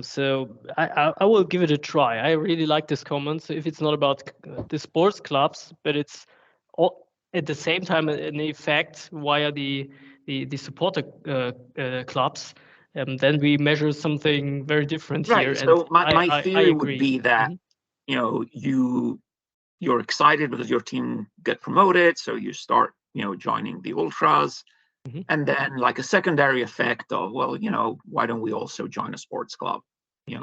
So I will give it a try. I really like this comment. So if it's not about the sports clubs, but it's all, at the same time an effect via the supporter clubs, then we measure something very different here. So and my theory would agree. be that, you're excited because your team get promoted, so you start, joining the ultras. And then like a secondary effect of, well, why don't we also join a sports club,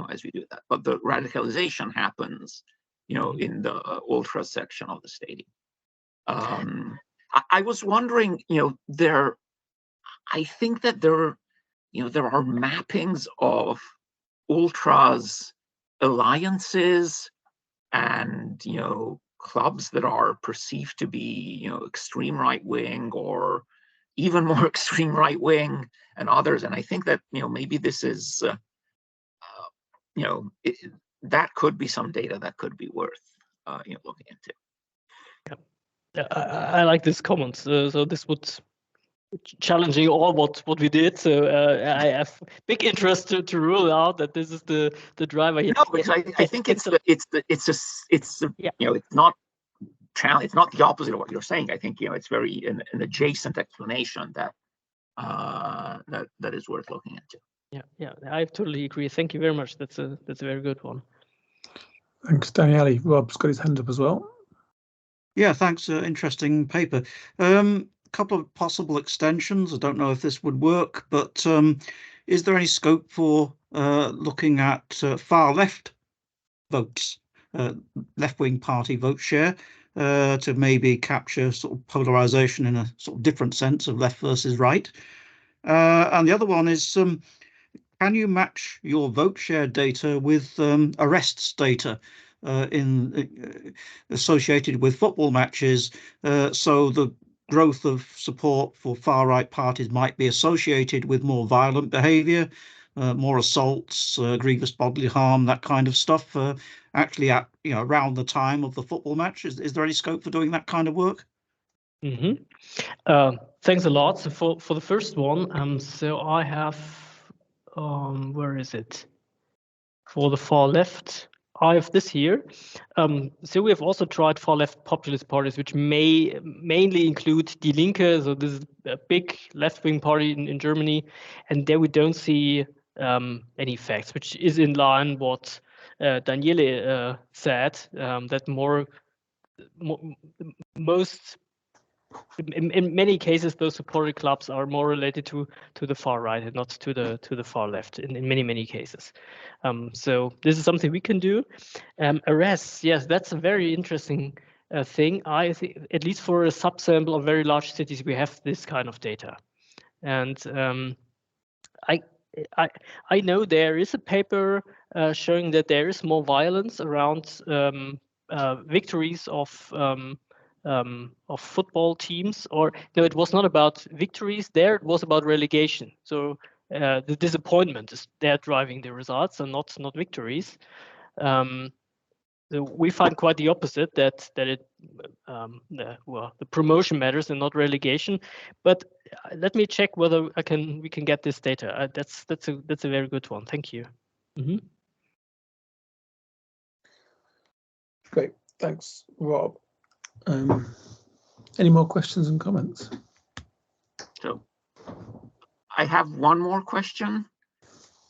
as we do that. But the radicalization happens, in the ultra section of the stadium. I was wondering, I think that there are mappings of ultras alliances and, clubs that are perceived to be, extreme right-wing or even more extreme right-wing and others. And I think that, maybe this is, that could be some data that could be worth, looking into. Yeah, I like this comment. So this would challenging all what we did. So I have big interest to rule out that this is the driver here. No, because I think it's not challenge. It's not the opposite of what you're saying. I think it's very an adjacent explanation that that is worth looking into. Yeah, I totally agree. Thank you very much. That's a very good one. Thanks, Daniele. Rob's got his hand up as well. Yeah, thanks. Interesting paper. Couple of possible extensions. I don't know if this would work, but is there any scope for looking at far left votes, left-wing party vote share, to maybe capture sort of polarization in a sort of different sense of left versus right? And the other one is, can you match your vote share data with arrests data associated with football matches, so the growth of support for far-right parties might be associated with more violent behavior, more assaults, grievous bodily harm, that kind of stuff, actually at around the time of the football match? Is there any scope for doing that kind of work? Thanks a lot. So for the first one, so I have, where is it? For the far left, I have this here. So we have also tried far left populist parties, which may mainly include Die Linke. So this is a big left-wing party in Germany, and there we don't see any effects, which is in line what Daniele said, that most in many cases those supporter clubs are more related to the far right and not to the far left in many cases. So this is something we can do. Arrests, yes, that's a very interesting thing. I think at least for a subsample of very large cities we have this kind of data, and I know there is a paper showing that there is more violence around victories of football teams, or no, it was not about victories there. It was about relegation. So the disappointment is there driving the results, and not victories. So we find quite the opposite, that the promotion matters and not relegation. But let me check whether we can get this data. That's a very good one. Thank you. Mm-hmm. Great, thanks, Rob. Any more questions and comments? So I have one more question,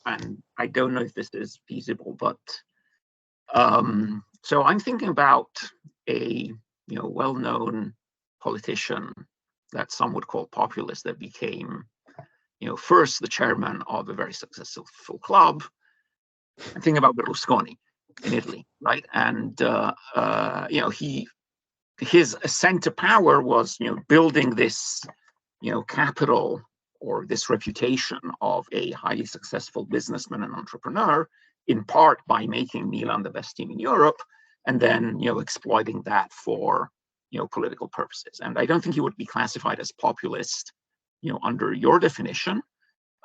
and I don't know if this is feasible, but so I'm thinking about a well-known politician that some would call populist, that became first the chairman of a very successful club. I'm thinking about Berlusconi in Italy, right? And his ascent to power was building this capital, or this reputation of a highly successful businessman and entrepreneur, in part by making Milan the best team in Europe, and then exploiting that for political purposes. And I don't think he would be classified as populist under your definition,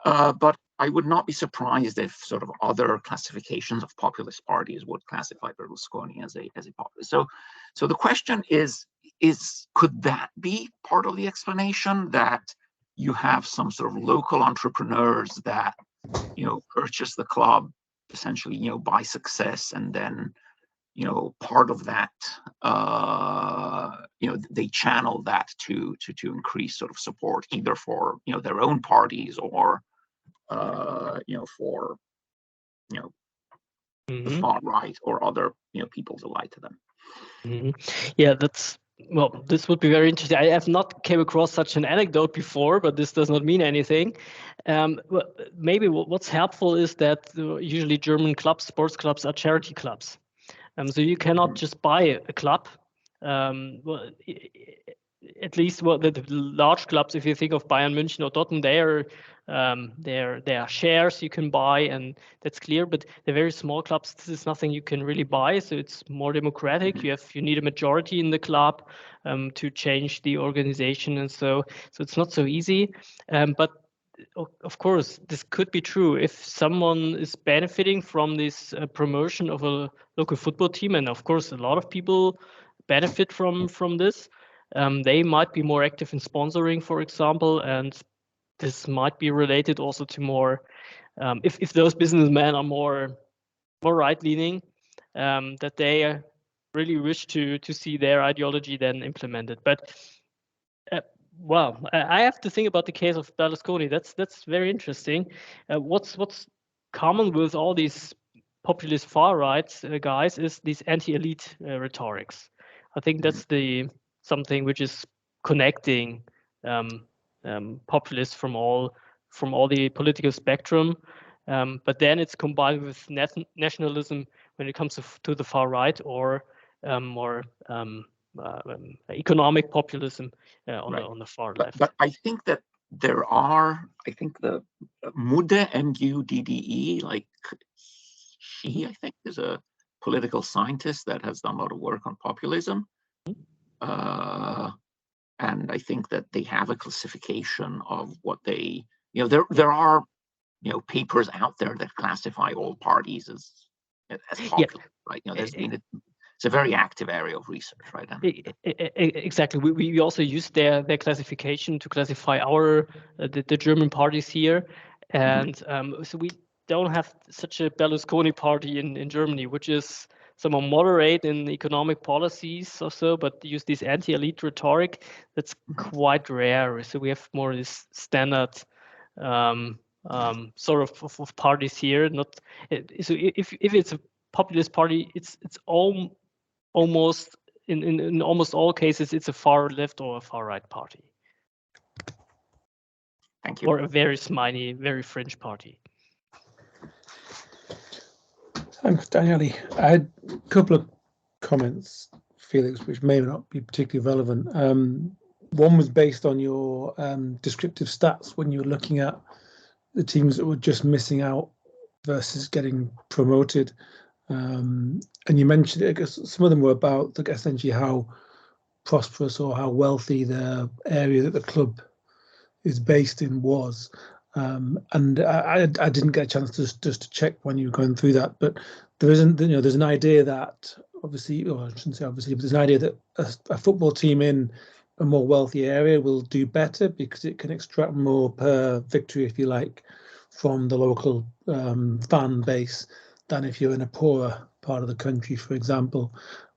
but I would not be surprised if sort of other classifications of populist parties would classify Berlusconi as a populist. So the question is could that be part of the explanation, that you have some sort of local entrepreneurs that purchase the club essentially by success, and then part of that they channel that to increase sort of support, either for their own parties, or for Mm-hmm. the far right, or other people alike to them. Mm-hmm. Yeah, this would be very interesting. I have not came across such an anecdote before, but this does not mean anything. Well, maybe what's helpful is that usually German clubs, sports clubs, are charity clubs. So you cannot just buy a club. Well, at least the large clubs, if you think of Bayern München or Dortmund, there are shares you can buy, and that's clear. But the very small clubs, this is nothing you can really buy. So it's more democratic. You need a majority in the club to change the organization, and so it's not so easy. But of course, this could be true if someone is benefiting from this promotion of a local football team, and of course, a lot of people benefit from this. They might be more active in sponsoring, for example, and this might be related also to more, if those businessmen are more right-leaning, that they really wish to see their ideology then implemented. But well, I have to think about the case of Berlusconi. That's very interesting. What's common with all these populist far right guys is these anti-elite rhetorics. I think that's something which is connecting populists from all the political spectrum. But then it's combined with nationalism when it comes to the far right, or more economic populism on the far left. But I think that there are, I think the Mudde, M-U-D-D-E, like she, I think, is a political scientist that has done a lot of work on populism. And I think that they have a classification of what they, there are, papers out there that classify all parties as popular, right? There's been it's a very active area of research, right? Exactly. We also use their classification to classify the German parties here, and so we don't have such a Berlusconi party in Germany, which is somewhat moderate in economic policies or so, but use this anti-elite rhetoric. That's quite rare. So we have more this standard sort of parties here. Not so if it's a populist party, it's almost in almost all cases, it's a far left or a far right party. Thank you. Or a very smiley, very fringe party. Thanks, Daniele. I had a couple of comments, Felix, which may not be particularly relevant. One was based on your descriptive stats when you were looking at the teams that were just missing out versus getting promoted. And you mentioned it, I guess some of them were about, essentially how prosperous or how wealthy the area that the club is based in was. And I didn't get a chance just to check when you were going through that, but there isn't, there's an idea that obviously, or I shouldn't say obviously, but there's an idea that a football team in a more wealthy area will do better because it can extract more per victory, if you like, from the local fan base than if you're in a poorer part of the country, for example.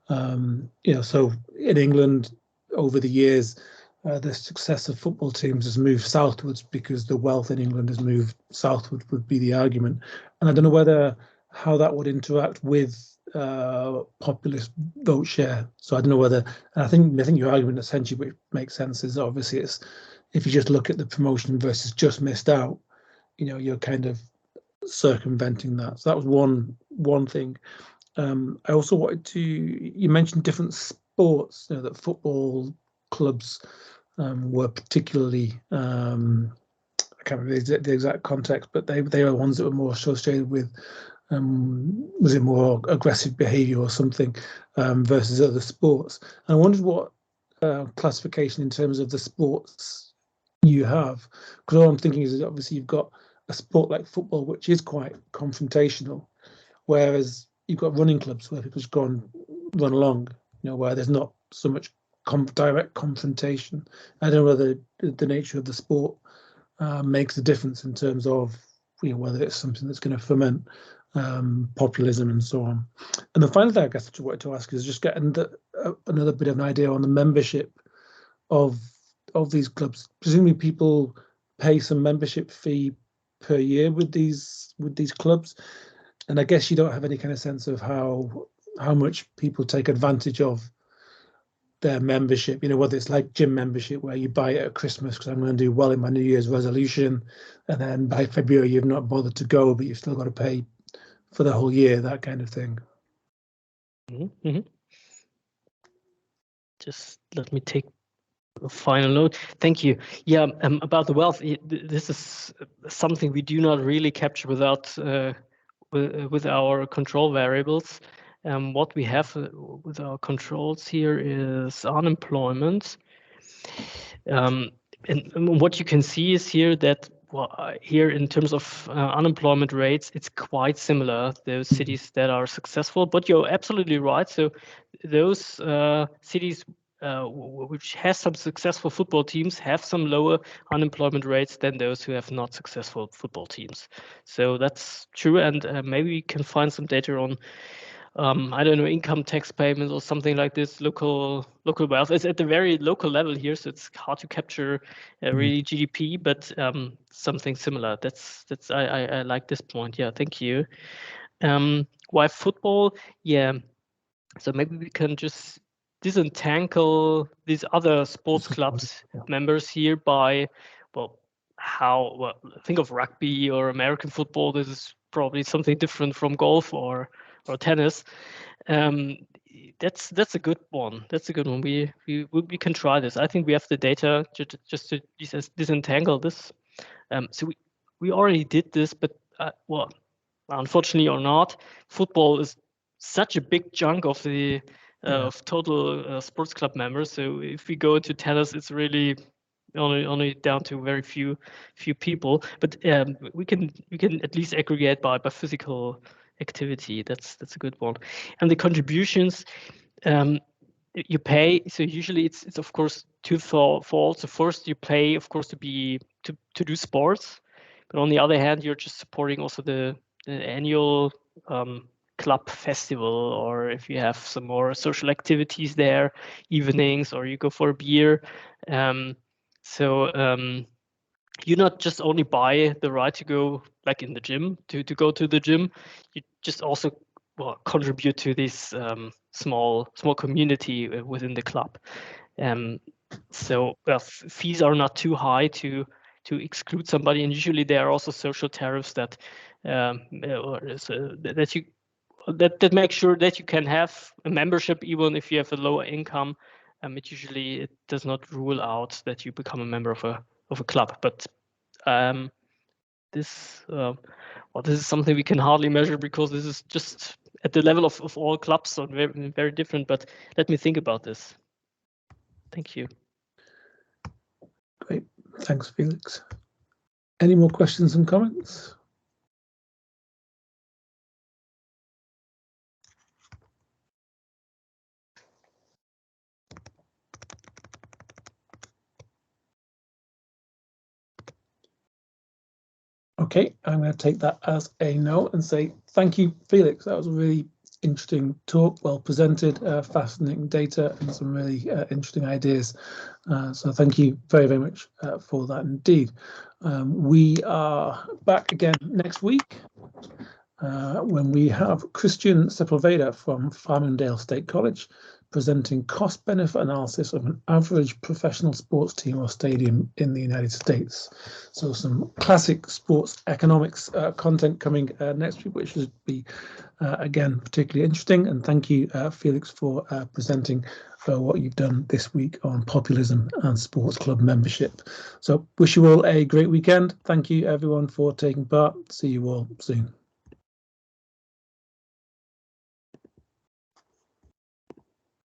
So in England over the years, the success of football teams has moved southwards because the wealth in England has moved southward, would be the argument. And I don't know how that would interact with populist vote share. So I don't know whether, and I think your argument essentially, which makes sense, is obviously it's if you just look at the promotion versus just missed out, you're kind of circumventing that. So that was one thing. I also wanted you mentioned different sports, that football clubs were particularly, I can't remember the exact context, but they were ones that were more associated with, was it more aggressive behaviour or something, versus other sports. And I wondered what classification in terms of the sports you have, because all I'm thinking is that obviously you've got a sport like football, which is quite confrontational, whereas you've got running clubs where people just go and run along, where there's not so much direct confrontation. I don't know whether the nature of the sport makes a difference in terms of whether it's something that's going to foment populism and so on. And the final thing I guess I wanted to ask is just get another bit of an idea on the membership of these clubs. Presumably people pay some membership fee per year with these clubs, and I guess you don't have any kind of sense of how much people take advantage of their membership, whether it's like gym membership where you buy it at Christmas because I'm going to do well in my New Year's resolution, and then by February you've not bothered to go, but you've still got to pay for the whole year, that kind of thing. Mm-hmm. Just let me take a final note. Thank you. Yeah, about the wealth, this is something we do not really capture without with our control variables. What we have with our controls here is unemployment. And what you can see is here that here in terms of unemployment rates, it's quite similar, those cities that are successful, but you're absolutely right. So those cities which has some successful football teams have some lower unemployment rates than those who have not successful football teams. So that's true, and maybe we can find some data on I don't know, income tax payments or something like this, local wealth. It's at the very local level here, so it's hard to capture really GDP, but something similar. That's I like this point. Yeah, thank you. Why football? Yeah, so maybe we can just disentangle these other sports clubs members here by, think of rugby or American football. This is probably something different from golf or tennis. That's a good one. That's a good one. We can try this. I think we have the data just to disentangle this. So we already did this, but unfortunately or not, football is such a big chunk of the of total sports club members. So if we go into tennis, it's really only down to very few people. But we can at least aggregate by physical activity. That's a good one. And the contributions you pay. So usually it's of course twofold. So first you pay, of course, to do sports, but on the other hand, you're just supporting also the annual club festival, or if you have some more social activities there, evenings, or you go for a beer. You not just only buy the right to go, like in the gym, to go to the gym, you just also contribute to this small community within the club. So fees are not too high to exclude somebody, and usually there are also social tariffs that that make sure that you can have a membership even if you have a lower income. It does not rule out that you become a member of a club, but this is something we can hardly measure because this is just at the level of all clubs, so very, very different. But let me think about this. Thank you. Great. Thanks, Felix. Any more questions and comments? Okay, I'm going to take that as a no and say thank you, Felix. That was a really interesting talk, well presented, fascinating data and some really interesting ideas. So thank you very, very much for that indeed. We are back again next week when we have Christian Sepulveda from Farmingdale State College presenting cost-benefit analysis of an average professional sports team or stadium in the United States. So some classic sports economics content coming next week, which should be, again, particularly interesting. And thank you, Felix, for presenting what you've done this week on populism and sports club membership. So wish you all a great weekend. Thank you, everyone, for taking part. See you all soon.